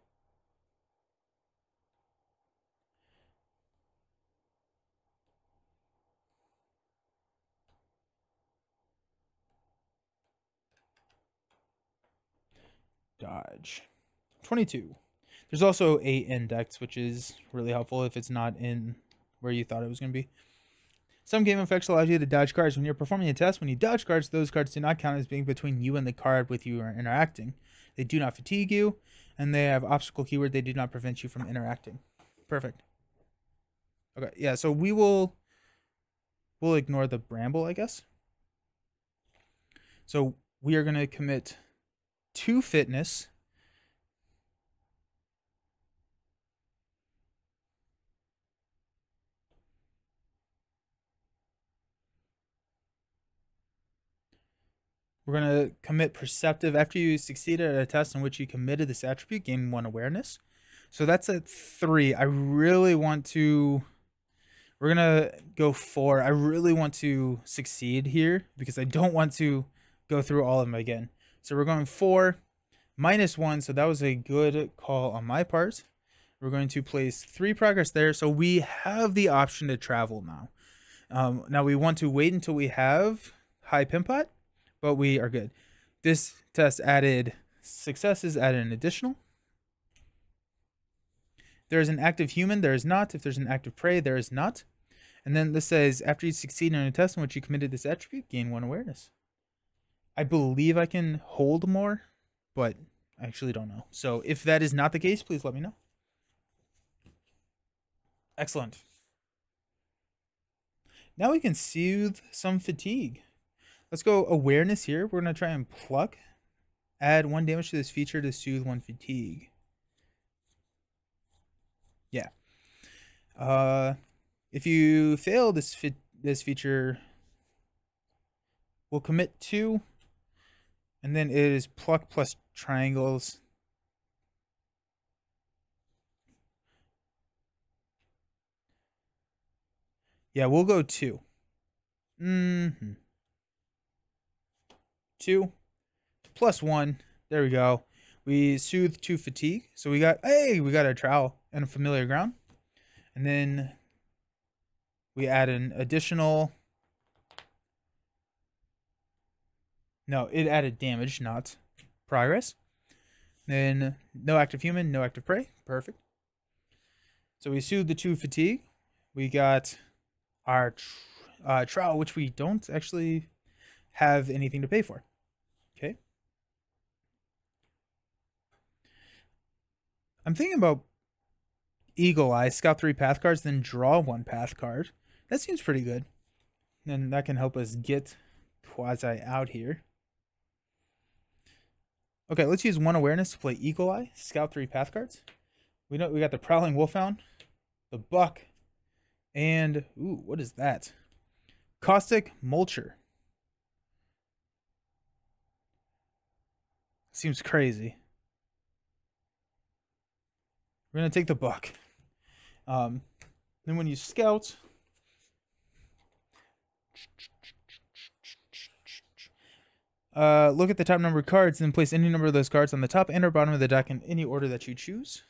Dodge. 22. There's also a index, which is really helpful if it's not in where you thought it was going to be. Some game effects allow you to dodge cards. When you're performing a test, when you dodge cards, those cards do not count as being between you and the card with you are interacting. They do not fatigue you, and they have obstacle keyword. They do not prevent you from interacting. Perfect. Okay, yeah, so we'll ignore the bramble, I guess. So we are going to commit 2 fitness. We're going to commit perceptive. After you succeeded at a test in which you committed this attribute, gain 1 awareness. So that's at 3. I really want to... We're going to go 4. I really want to succeed here because I don't want to go through all of them again. So we're going 4, -1. So that was a good call on my part. We're going to place 3 progress there. So we have the option to travel now. Now we want to wait until we have high Pimpot, but we are good. This test added successes, added an additional. There is an active human, there is not. If there's an active prey, there is not. And then this says, after you succeed in a test in which you committed this attribute, gain 1 awareness. I believe I can hold more, but I actually don't know. So if that is not the case, please let me know. Excellent. Now we can soothe some fatigue. Let's go awareness here. We're going to try and pluck. Add 1 damage to this feature to soothe 1 fatigue. Yeah. If you fail this feature, we'll commit 2. And then it is pluck plus triangles. Yeah, we'll go 2. 2 plus 1. There we go. We soothe 2 fatigue. So we got a trowel and a familiar ground. And then we add an additional. No, it added damage, not progress. Then no active human, no active prey. Perfect. So we soothe the 2 fatigue. We got our trowel, which we don't actually have anything to pay for. Okay. I'm thinking about Eagle Eye, scout 3 path cards, then draw 1 path card. That seems pretty good. And that can help us get Quasi out here. Okay, let's use 1 awareness to play Eagle Eye, scout 3 path cards. We got the Prowling Wolfhound, the Buck, and ooh, what is that? Caustic Mulcher. Seems crazy. We're gonna take the Buck. Then when you scout, look at the top number of cards and place any number of those cards on the top and or bottom of the deck in any order that you choose.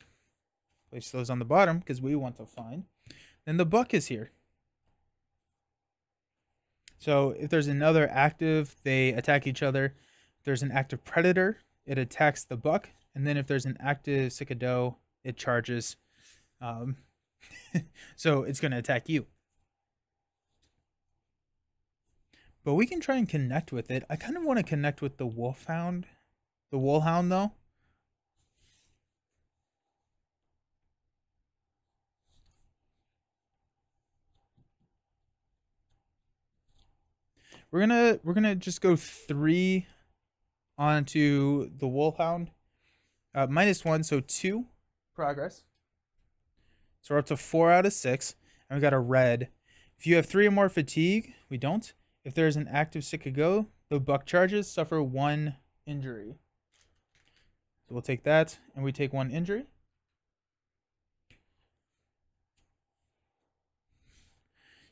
Place those on the bottom because we want to find. Then the Buck is here. So if there's another active, they attack each other. If there's an active predator, it attacks the Buck. And then if there's an active Cicado, it charges. So it's going to attack you. But we can try and connect with it. I kind of want to connect with the Wolfhound. The Wolfhound, though. We're gonna just go 3 onto the Wolfhound. -1, so 2 progress. So we're up to 4 out of 6. And we got a red. If you have 3 or more fatigue, we don't. If there's an active Cicado, the Buck charges, suffer 1 injury. So we'll take that, and we take 1 injury.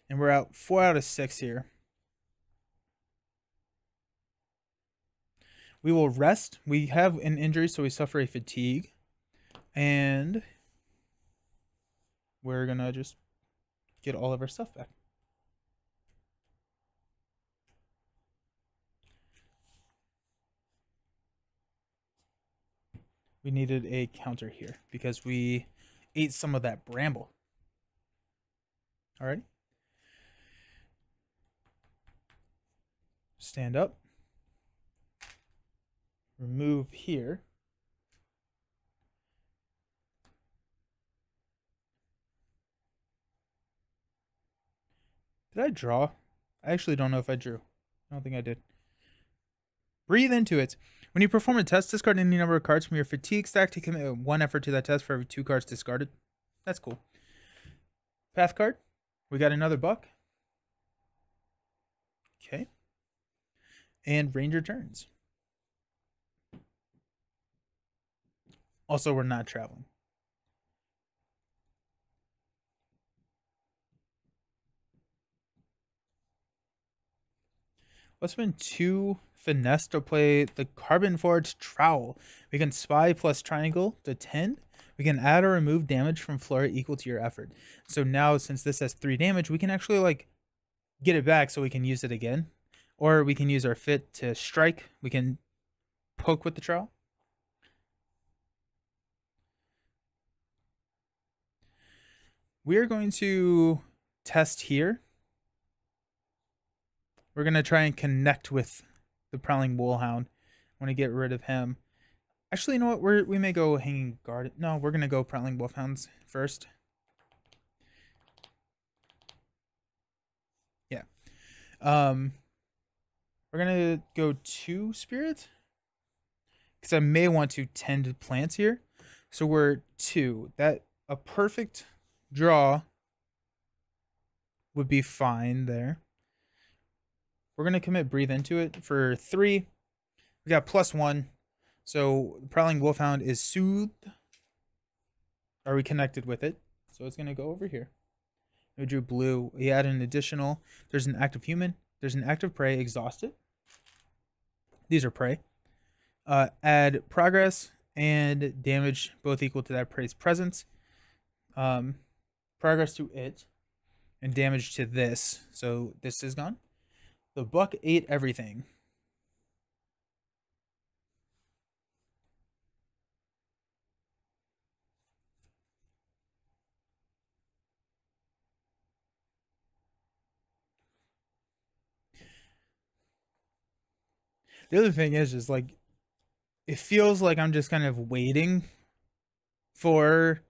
And we're out 4 out of 6 here. We will rest. We have an injury, so we suffer a fatigue. And we're going to just get all of our stuff back. We needed a counter here because we ate some of that bramble. All right. Stand up. Remove here. Did I draw? I actually don't know if I drew. I don't think I did. Breathe into it. When you perform a test, discard any number of cards from your fatigue stack to commit 1 effort to that test for every 2 cards discarded. That's cool. Path card. We got another Buck. Okay. and Ranger turns. Also, we're not traveling. Let's spend 2 finesse to play the Carbon Forged Trowel. We can spy plus triangle to 10. We can add or remove damage from flurry equal to your effort. So now, since this has 3 damage, we can actually like get it back so we can use it again. Or we can use our fit to strike. We can poke with the trowel. We are going to test here. We're going to try and connect with the Prowling Wolfhound. I want to get rid of him. Actually, you know what? We may go Hanging Guard. No, we're going to go Prowling Wolfhounds first. Yeah. We're going to go 2 Spirit. Because I may want to tend plants here. So we're 2. That a perfect draw would be fine there. We're going to commit Breathe into it for 3. We got +1. So Prowling Wolfhound is soothed. Are we connected with it? So it's going to go over here. We drew blue. We add an additional. There's an active human. There's an active prey. Exhausted. These are prey. Add progress and damage both equal to that prey's presence. Progress to it and damage to this. So this is gone. The buck ate everything. The other thing is like, it feels like I'm just kind of waiting for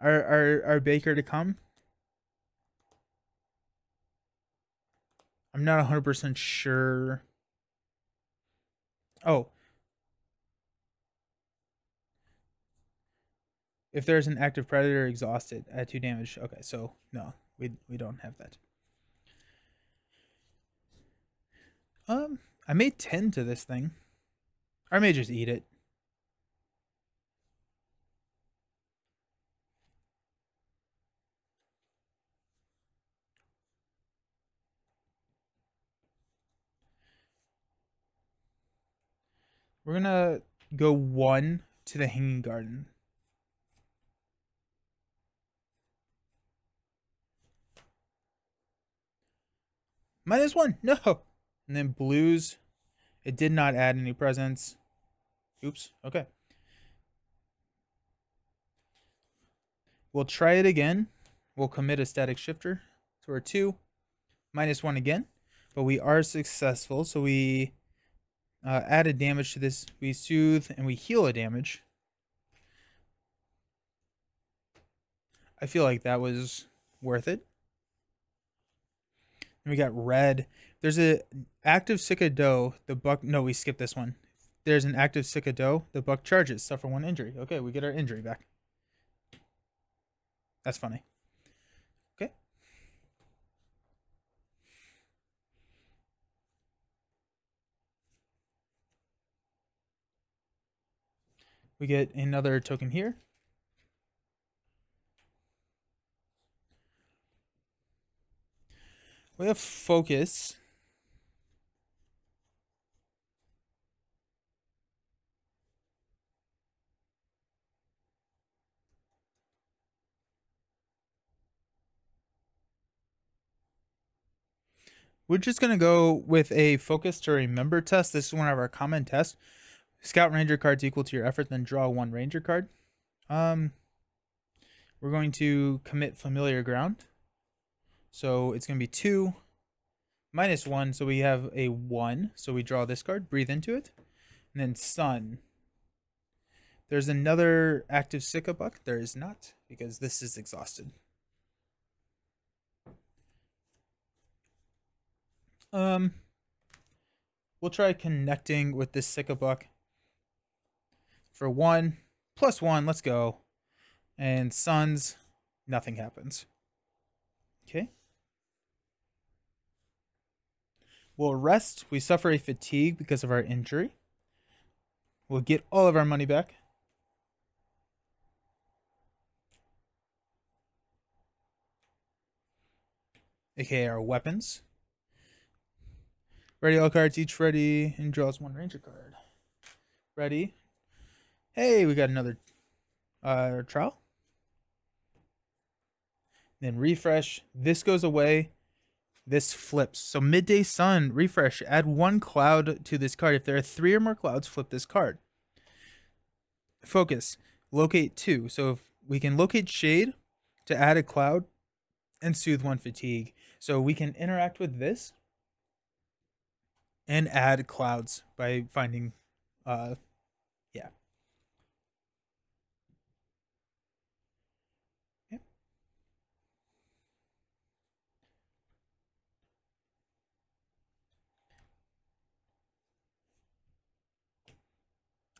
our baker to come. I'm not 100% sure. Oh. If there's an active predator, exhausted, add 2 damage. Okay, so no, we don't have that. I may tend to this thing. Or I may just eat it. We're gonna go 1 to the Hanging Garden. -1, no. And then blues, it did not add any presence. Oops, okay. We'll try it again. We'll commit a static shifter to our 2. -1 again, but we are successful. So we added damage to this. We soothe and we heal a damage. I feel like that was worth it. And we got red. There's an active Cicado. The buck. No, we skipped this one. There's an active Cicado. The buck charges. Suffer 1 injury. Okay, we get our injury back. That's funny. Okay. We get another token here. We have focus. We're just going to go with a focus to remember test. This is one of our common tests. Scout Ranger cards equal to your effort, then draw 1 Ranger card. We're going to commit Familiar Ground. So it's going to be 2 -1. So we have a 1. So we draw this card, breathe into it. And then Sun. There's another active Sycabuck. There is not, because this is exhausted. We'll try connecting with this Sycabuck for 1 +1. Let's go. And Suns, nothing happens. Okay. We'll rest. We suffer a fatigue because of our injury. We'll get all of our money back. AKA our weapons. Ready all cards, each ready, and draws one ranger card. Ready. Hey, we got another trial. Then refresh. This goes away. This flips. So midday sun, refresh. Add one cloud to this card. If there are 3 or more clouds, flip this card. Focus. Locate 2. So if we can locate shade to add a cloud and soothe 1 fatigue. So we can interact with this and add clouds by finding, yeah.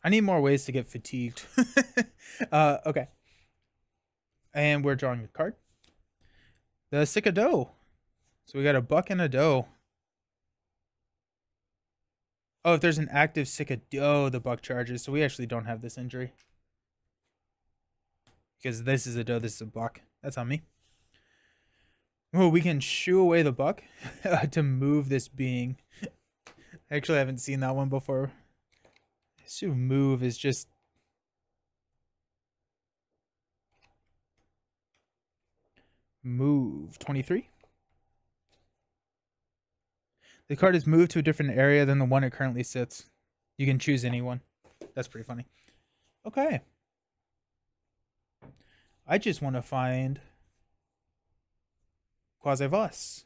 I need more ways to get fatigued. Okay. And we're drawing a card. The stick of dough. So we got a buck and a doe. Oh, if there's an active stick of dough, the buck charges. So we actually don't have this injury. Because this is a doe, this is a buck. That's on me. Oh, we can shoo away the buck to move this being. I actually haven't seen that one before. To move is just move 23. The card is moved to a different area than the one it currently sits. You can choose anyone. That's pretty funny. Okay. I just want to find Quasi-Voss.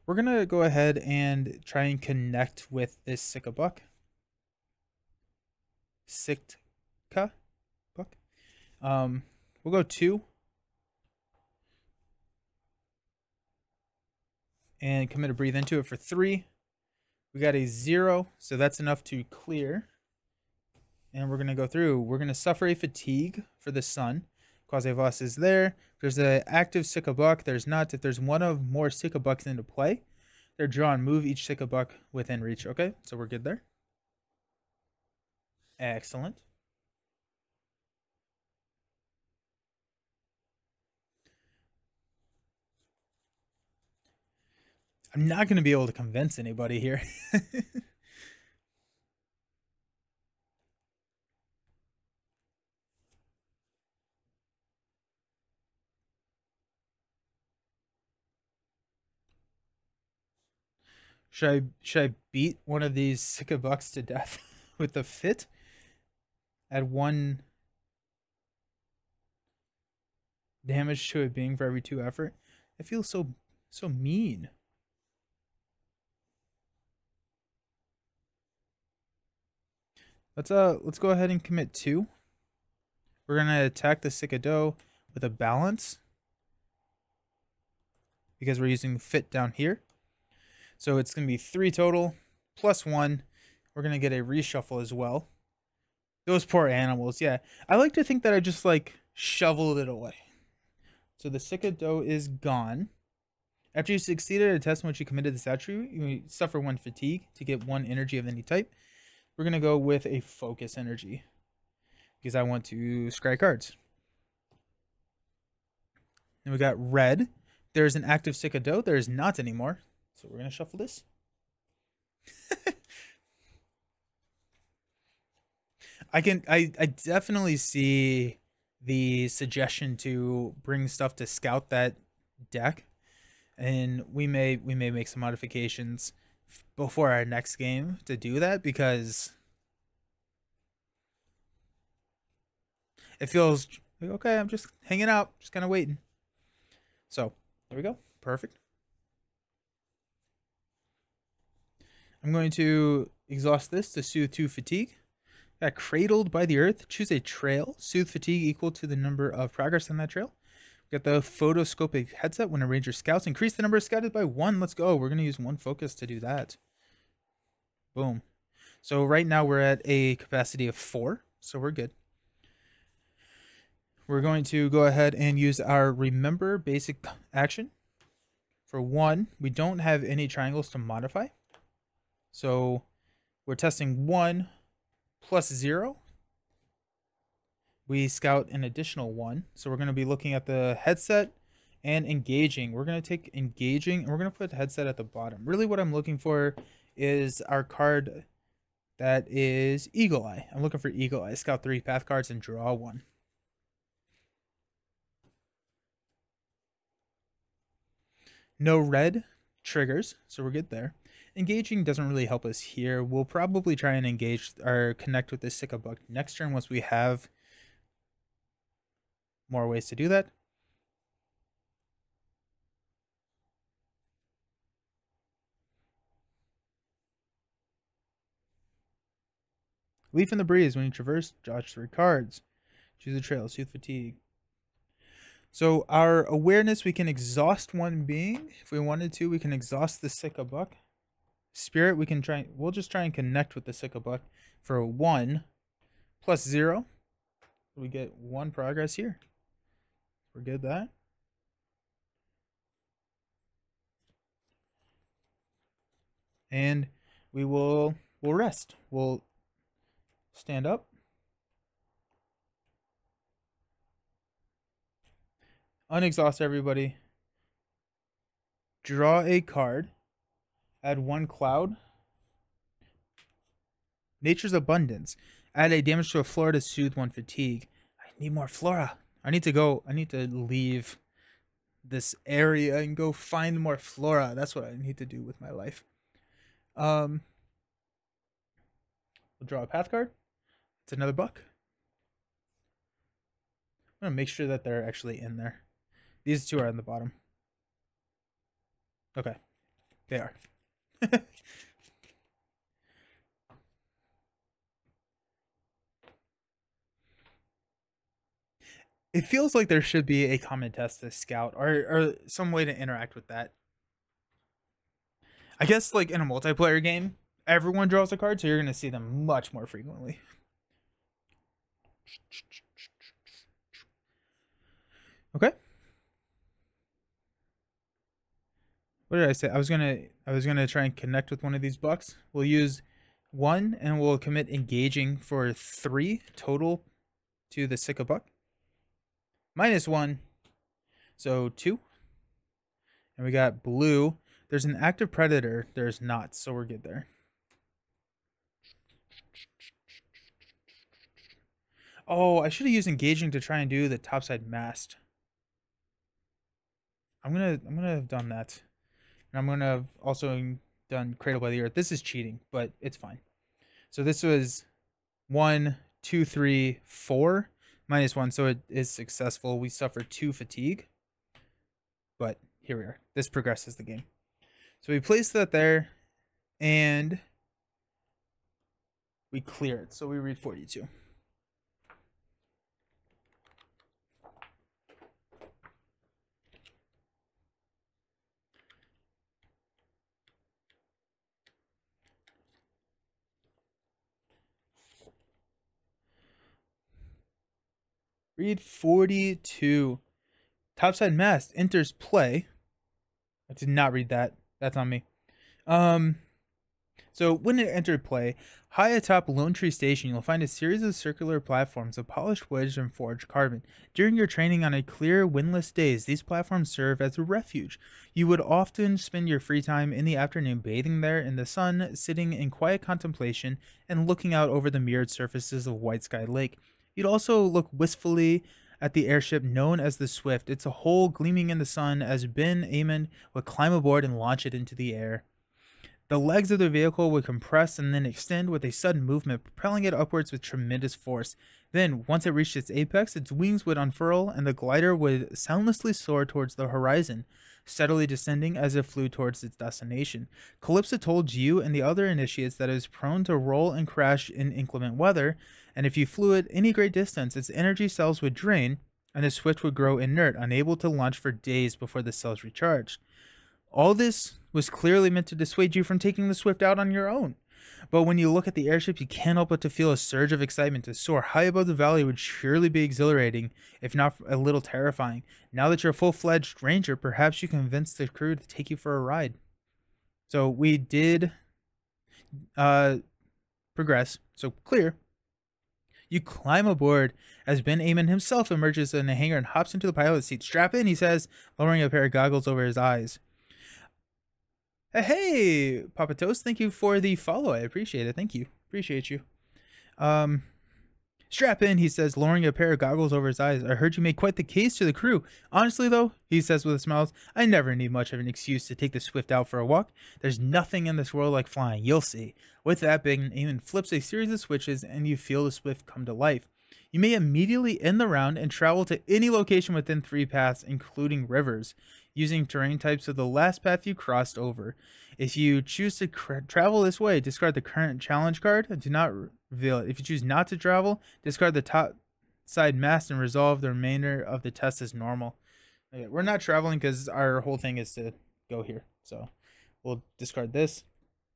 We're going to go ahead and try and connect with this Sika Buck. Sitka Buck. We'll go 2. And commit a breathe into it for 3. We got a 0, so that's enough to clear. And we're going to go through. We're going to suffer a fatigue for the sun. Quasi-Voss is there. There's an active Sika Buck. There's not. If there's one of more Sika Bucks into play, they're drawn. Move each Sika Buck within reach. Okay, so we're good there. Excellent. I'm not going to be able to convince anybody here. Should I beat one of these Sika Bucks to death with the fit? Add 1 damage to a being for every 2 effort. I feel so mean. Let's go ahead and commit 2. We're gonna attack the Sika Doe with a balance because we're using fit down here. So it's gonna be 3 total plus 1. We're gonna get a reshuffle as well. Those poor animals, yeah. I like to think that I just like shoveled it away. So the Sika Doe is gone. After you succeeded at a test in which you committed this attribute, you suffer 1 fatigue to get 1 energy of any type. We're going to go with a focus energy because I want to scry cards. And we got red. There's an active Sika Doe. There is not anymore. So we're going to shuffle this. I definitely see the suggestion to bring stuff to scout that deck. And we may make some modifications before our next game to do that because it feels like, okay, I'm just hanging out, just kind of waiting. So there we go. Perfect. I'm going to exhaust this to soothe 2 fatigue. Got cradled by the earth. Choose a trail. Soothe fatigue equal to the number of progress on that trail. Got the photoscopic headset. When a ranger scouts, increase the number of scouted by 1. Let's go. We're going to use 1 focus to do that. Boom. So right now we're at a capacity of 4. So we're good. We're going to go ahead and use our remember basic action For 1, we don't have any triangles to modify. So we're testing 1 plus 0. We scout an additional 1. So we're going to be looking at the headset and engaging. We're going to take engaging and we're going to put headset at the bottom. Really what I'm looking for is our card that is Eagle Eye. I'm looking for Eagle Eye. Scout 3 path cards and draw 1. No red triggers, so we're good there. Engaging doesn't really help us here. We'll probably try and engage or connect with the Sicka Buck next turn once we have more ways to do that. Leaf in the Breeze. When you traverse, dodge 3 cards. Choose a trail. Soothe fatigue. So our awareness, we can exhaust one being. If we wanted to, we can exhaust the Sicka Buck. Spirit, we'll just try and connect with the Sicka Buck for 1 plus 0. We get 1 progress here. We're good that. And we'll rest. We'll stand up. Unexhaust everybody. Draw a card. Add 1 cloud. Nature's Abundance. Add a damage to a flora to soothe 1 fatigue. I need more flora. I need to leave this area and go find more flora. That's what I need to do with my life. We'll draw a path card. It's another buck. I'm going to make sure that they're actually in there. These 2 are in the bottom. Okay. They are. It feels like there should be a common test to scout or some way to interact with that. I guess like in a multiplayer game, everyone draws a card, so you're going to see them much more frequently. Okay. What did I say? I was gonna try and connect with one of these bucks. We'll use 1 and we'll commit engaging for 3 total to the Sicka Buck. -1, so 2. And we got blue. There's an active predator. There's not, so we're good there. Oh, I should have used engaging to try and do the topside mast. I'm gonna have done that. And I'm going to have also done Cradle by the Earth. This is cheating, but it's fine. So this was 1, 2, 3, 4, -1. So it is successful. We suffer 2 fatigue. But here we are. This progresses the game. So we place that there. And we clear it. So we read 42. Read 42. Topside mast enters play. I did not read that. That's on me. So when it entered play, high atop Lone Tree Station, you'll find a series of circular platforms of polished wood and forged carbon. During your training on a clear, windless days, these platforms serve as a refuge. You would often spend your free time in the afternoon bathing there in the sun, sitting in quiet contemplation, and looking out over the mirrored surfaces of White Sky Lake. You'd also look wistfully at the airship known as the Swift, its hull gleaming in the sun as Ben Amon would climb aboard and launch it into the air. The legs of the vehicle would compress and then extend with a sudden movement, propelling it upwards with tremendous force. Then, once it reached its apex, its wings would unfurl and the glider would soundlessly soar towards the horizon, steadily descending as it flew towards its destination. Calypso told you and the other initiates that it was prone to roll and crash in inclement weather, and if you flew it any great distance, its energy cells would drain, and the Swift would grow inert, unable to launch for days before the cells recharged. All this was clearly meant to dissuade you from taking the Swift out on your own. But when you look at the airship, you can't help but to feel a surge of excitement. To soar high above the valley would surely be exhilarating, if not a little terrifying. Now that you're a full-fledged ranger, perhaps you convince the crew to take you for a ride. So we did progress. So clear. You climb aboard as Ben Amon himself emerges in a hangar and hops into the pilot seat. Strap in, he says, lowering a pair of goggles over his eyes. Hey, Papa Toast, thank you for the follow. I appreciate it. Thank you. Appreciate you. Strap in, he says, lowering a pair of goggles over his eyes. I heard you made quite the case to the crew. Honestly, though, he says with a smile, I never need much of an excuse to take the Swift out for a walk. There's nothing in this world like flying. You'll see. With that, Ben Amon flips a series of switches, and you feel the Swift come to life. You may immediately end the round and travel to any location within 3 paths, including rivers, using terrain types of the last path you crossed over. If you choose to travel this way, discard the current challenge card and do not reveal it. If you choose not to travel, discard the top side mast and resolve the remainder of the test as normal. Okay, we're not traveling because our whole thing is to go here. So we'll discard this.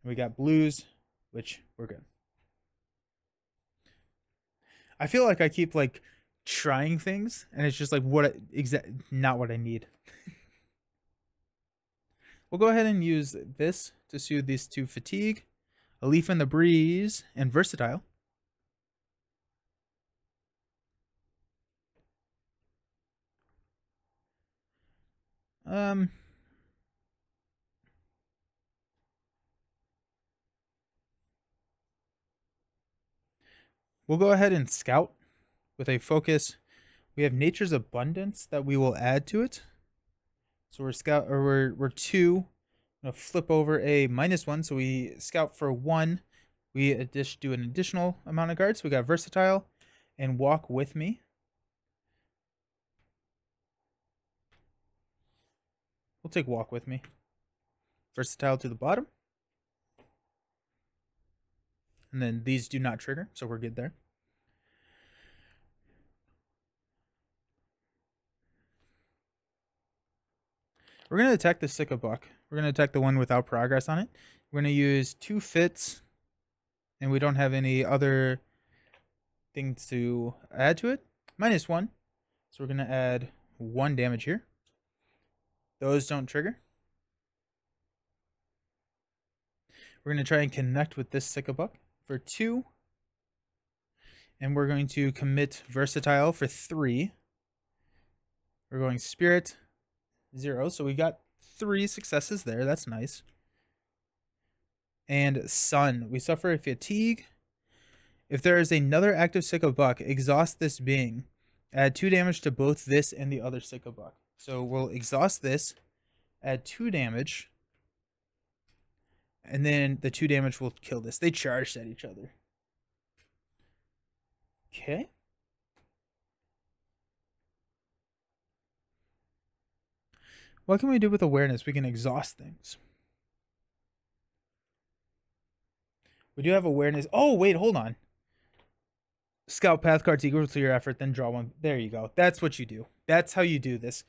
We got blues, which we're good. I feel like I keep like trying things and it's just like not what I need. We'll go ahead and use this to soothe these 2 fatigue, a leaf in the breeze, and versatile. We'll go ahead and scout with a focus. We have nature's abundance that we will add to it. So we're 2. I'm gonna flip over a -1, so we scout for 1. We do an additional amount of guards. So we got versatile and walk with me. We'll take walk with me. Versatile to the bottom. And then these do not trigger, so we're good there. We're going to attack the Sicka Buck. We're going to attack the one without progress on it. We're going to use 2 fits, and we don't have any other things to add to it. -1. So we're going to add 1 damage here. Those don't trigger. We're going to try and connect with this Sicka Buck for 2. And we're going to commit Versatile for 3. We're going Spirit 0. So we got 3 successes there. That's nice. And Sun. We suffer a fatigue. If there is another active Sicka Buck, exhaust this being. Add 2 damage to both this and the other Sicka Buck. So we'll exhaust this, add 2 damage, and then the 2 damage will kill this. They charged at each other. Okay. What can we do with awareness? We can exhaust things. We do have awareness. Oh, wait, hold on. Scout path cards equal to your effort, then draw 1. There you go. That's what you do. That's how you do this.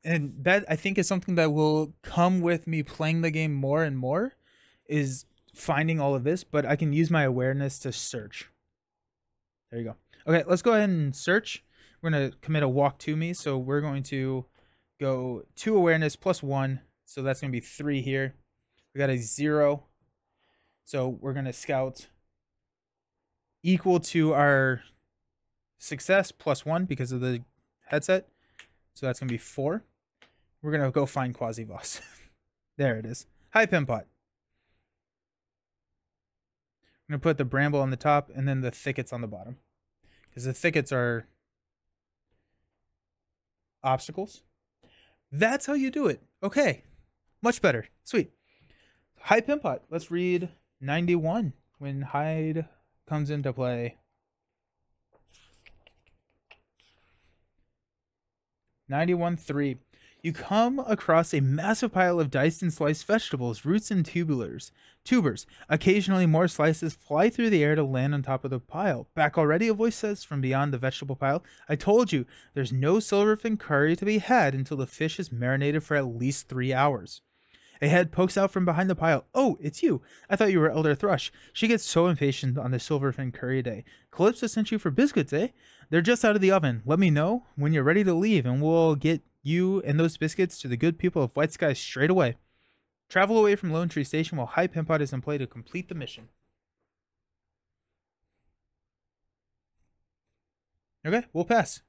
And that, I think, is something that will come with me playing the game more and more, is finding all of this, but I can use my awareness to search. There you go. Okay, let's go ahead and search. We're going to commit a walk to me, so we're going to go 2 awareness plus 1, so that's going to be 3 here. We got a 0, so we're going to scout equal to our success plus 1 because of the headset, so that's going to be 4. We're going to go find Quasi-Boss. There it is. Hi, Pimpot. I'm going to put the bramble on the top and then the thickets on the bottom, because the thickets are obstacles. That's how you do it. Okay. Much better. Sweet. Hi, Pimpot. Let's read 91 when hide comes into play. 91.3. You come across a massive pile of diced and sliced vegetables, roots, and tubers. Occasionally, more slices fly through the air to land on top of the pile. Back already, a voice says from beyond the vegetable pile. I told you, there's no silverfin curry to be had until the fish is marinated for at least 3 hours. A head pokes out from behind the pile. Oh, it's you. I thought you were Elder Thrush. She gets so impatient on the Silverfin Curry Day. Calypso sent you for biscuits, eh? They're just out of the oven. Let me know when you're ready to leave, and we'll get you and those biscuits to the good people of White Sky straight away. Travel away from Lone Tree Station while High Pimpot is in play to complete the mission. Okay, we'll pass.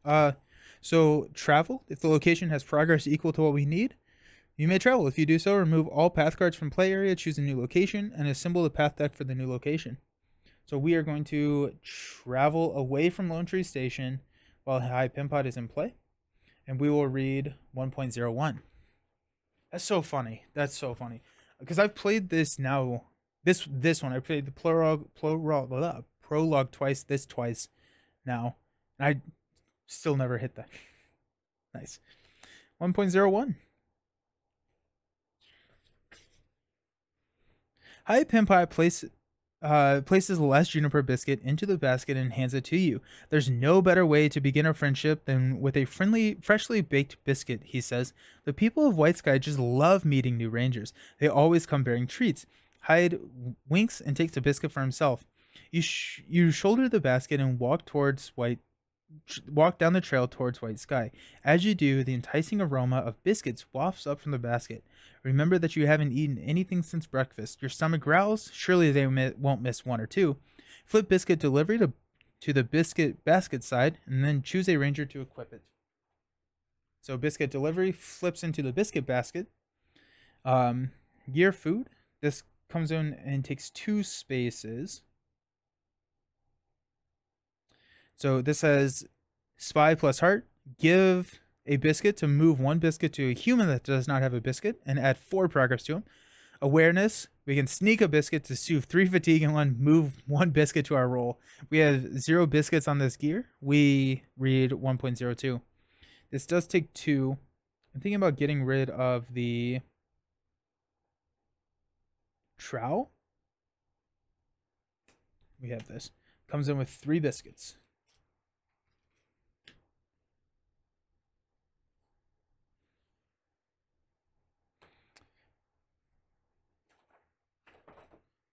So travel. If the location has progress equal to what we need, you may travel. If you do so, remove all path cards from play area, choose a new location, and assemble the path deck for the new location. So we are going to travel away from Lone Tree Station while High Pimpot is in play, and we will read 1.01. That's so funny. That's so funny. Because I've played this now. This one I played the prologue twice. This twice now, and I still never hit that. Nice. 1.01. High Pimpot places the last juniper biscuit into the basket and hands it to you. There's no better way to begin a friendship than with a friendly, freshly baked biscuit, he says. The people of White Sky just love meeting new rangers. They always come bearing treats. Hyde winks and takes a biscuit for himself. You shoulder the basket and walk down the trail towards White Sky. As you do, the enticing aroma of biscuits wafts up from the basket. Remember that you haven't eaten anything since breakfast. Your stomach growls. Surely they won't miss one or two. Flip biscuit delivery to the biscuit basket side, and then choose a ranger to equip it. So biscuit delivery flips into the biscuit basket. Gear food. This comes in and takes 2 spaces. So this says spy plus heart. Give a biscuit to move 1 biscuit to a human that does not have a biscuit and add 4 progress to him. Awareness. We can sneak a biscuit to soothe 3 fatigue and move 1 biscuit to our roll. We have 0 biscuits on this gear. We read 1.02. This does take 2. I'm thinking about getting rid of the trowel. We have this. Comes in with 3 biscuits.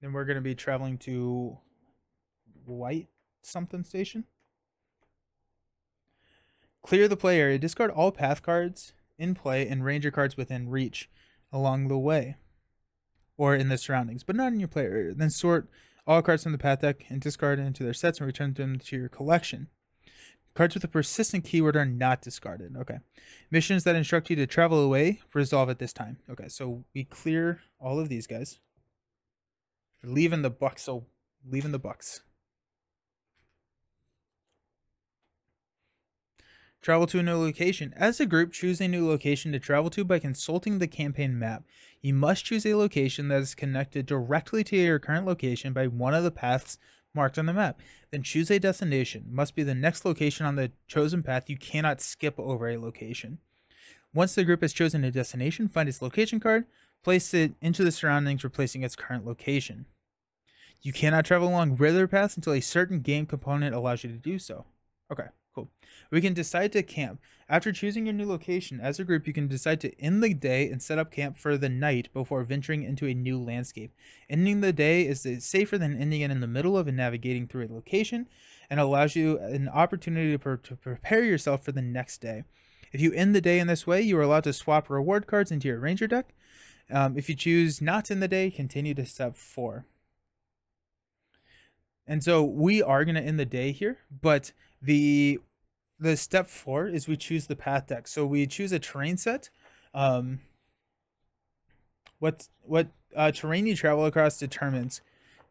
Then we're going to be traveling to White something station. Clear the play area. Discard all path cards in play and ranger cards within reach along the way or in the surroundings, but not in your play area. Then sort all cards from the path deck and discard into their sets and return them to your collection. Cards with a persistent keyword are not discarded. Okay. Missions that instruct you to travel away resolve at this time. Okay, so we clear all of these guys. We're leaving the Bucks, so leaving the Bucks. Travel to a new location. As a group, choose a new location to travel to by consulting the campaign map. You must choose a location that is connected directly to your current location by one of the paths marked on the map. Then choose a destination. It must be the next location on the chosen path. You cannot skip over a location. Once the group has chosen a destination, find its location card, place it into the surroundings, replacing its current location. You cannot travel along regular paths until a certain game component allows you to do so. Okay, cool. We can decide to camp. After choosing your new location, as a group, you can decide to end the day and set up camp for the night before venturing into a new landscape. Ending the day is safer than ending it in the middle of and navigating through a location, and allows you an opportunity to prepare yourself for the next day. If you end the day in this way, you are allowed to swap reward cards into your ranger deck. If you choose not to end the day, continue to step 4. And so we are going to end the day here, but the step 4 is we choose the path deck. So we choose a terrain set. What terrain you travel across determines.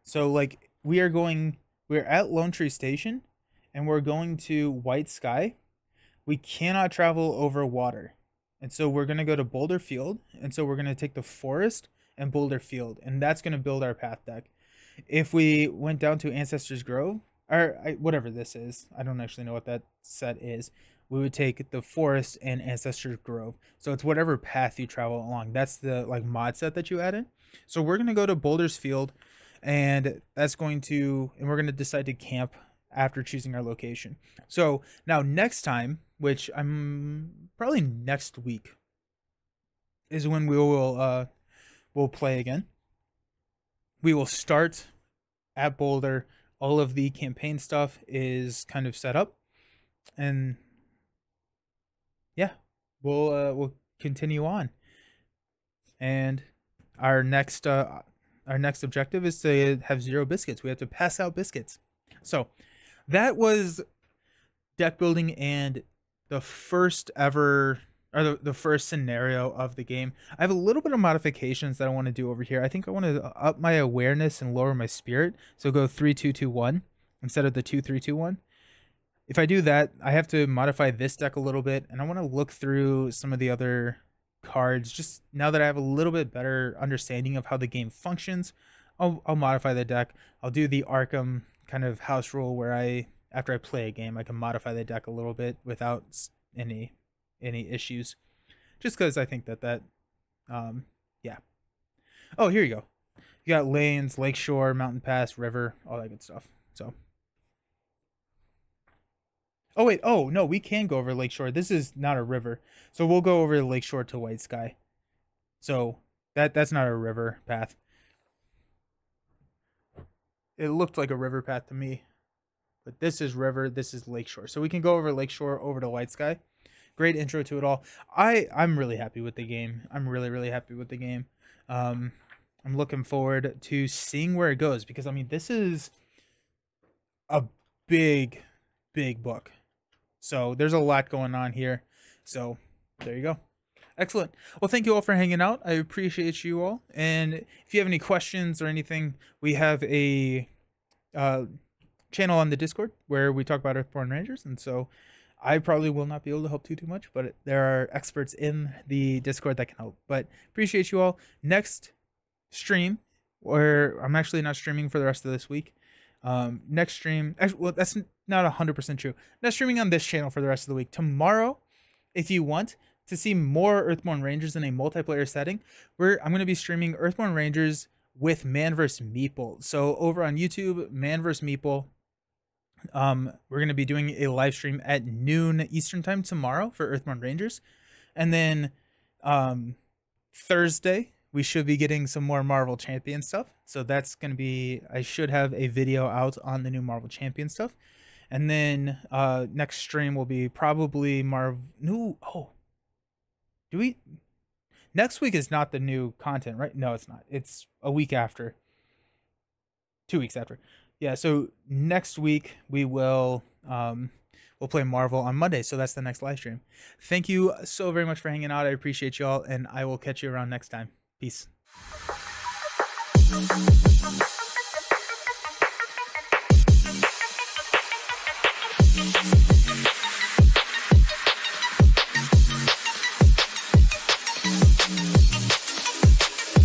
So like we're at Lone Tree Station and we're going to White Sky. We cannot travel over water. And so we're going to go to Boulder Field. And so we're going to take the forest and Boulder Field, and that's going to build our path deck. If we went down to Ancestors Grove, or whatever this is, I don't actually know what that set is, we would take the forest and Ancestors Grove. So it's whatever path you travel along. That's the like mod set that you add in. So we're going to go to Boulder's Field, and we're going to decide to camp after choosing our location. So now next time, which I'm probably next week, is when we will we'll play again. We will start at Boulder. All of the campaign stuff is kind of set up, and yeah, we'll continue on. And our next objective is to have 0 biscuits. We have to pass out biscuits. So that was deck building and the first ever, or the first scenario of the game. I have a little bit of modifications that I want to do over here. I think I want to up my awareness and lower my spirit. So go 3-2-2-1 instead of the 2-3-2-1. If I do that, I have to modify this deck a little bit, and I want to look through some of the other cards just now that I have a little bit better understanding of how the game functions. I'll modify the deck. I'll do the Arkham kind of house rule where after I play a game, I can modify the deck a little bit without any issues, just because I think that yeah. Oh, here you go. You got lanes, lakeshore, mountain pass, river, all that good stuff. So oh wait, oh no, we can go over lakeshore. This is not a river, so we'll go over the lakeshore to White Sky. So that's not a river path. It looked like a river path to me, but this is river, this is lakeshore. So we can go over lakeshore over to White Sky. Great intro to it all. I'm really happy with the game. I'm really happy with the game. I'm looking forward to seeing where it goes, because I mean, this is a big book. So there's a lot going on here. So there you go. Excellent. Well, thank you all for hanging out. I appreciate you all. And if you have any questions or anything, we have a channel on the Discord where we talk about Earthborn Rangers. And so I probably will not be able to help too much, but there are experts in the Discord that can help. But appreciate you all. Next stream, or I'm actually not streaming for the rest of this week. Next stream, actually, well, that's not 100% true. Not streaming on this channel for the rest of the week. Tomorrow, if you want to see more Earthborn Rangers in a multiplayer setting, I'm going to be streaming Earthborn Rangers with Man vs. Meeple. So over on YouTube, Man vs. Meeple, we're going to be doing a live stream at noon Eastern time tomorrow for Earthborn Rangers. And then Thursday, we should be getting some more Marvel Champion stuff. So that's going to be, I should have a video out on the new Marvel Champion stuff. And then next stream will be probably next week is not the new content, right? No, it's not. It's a week after. 2 weeks after. Yeah, so next week we will we'll play Marvel on Monday. So that's the next live stream. Thank you so very much for hanging out. I appreciate y'all, and I will catch you around next time. Peace.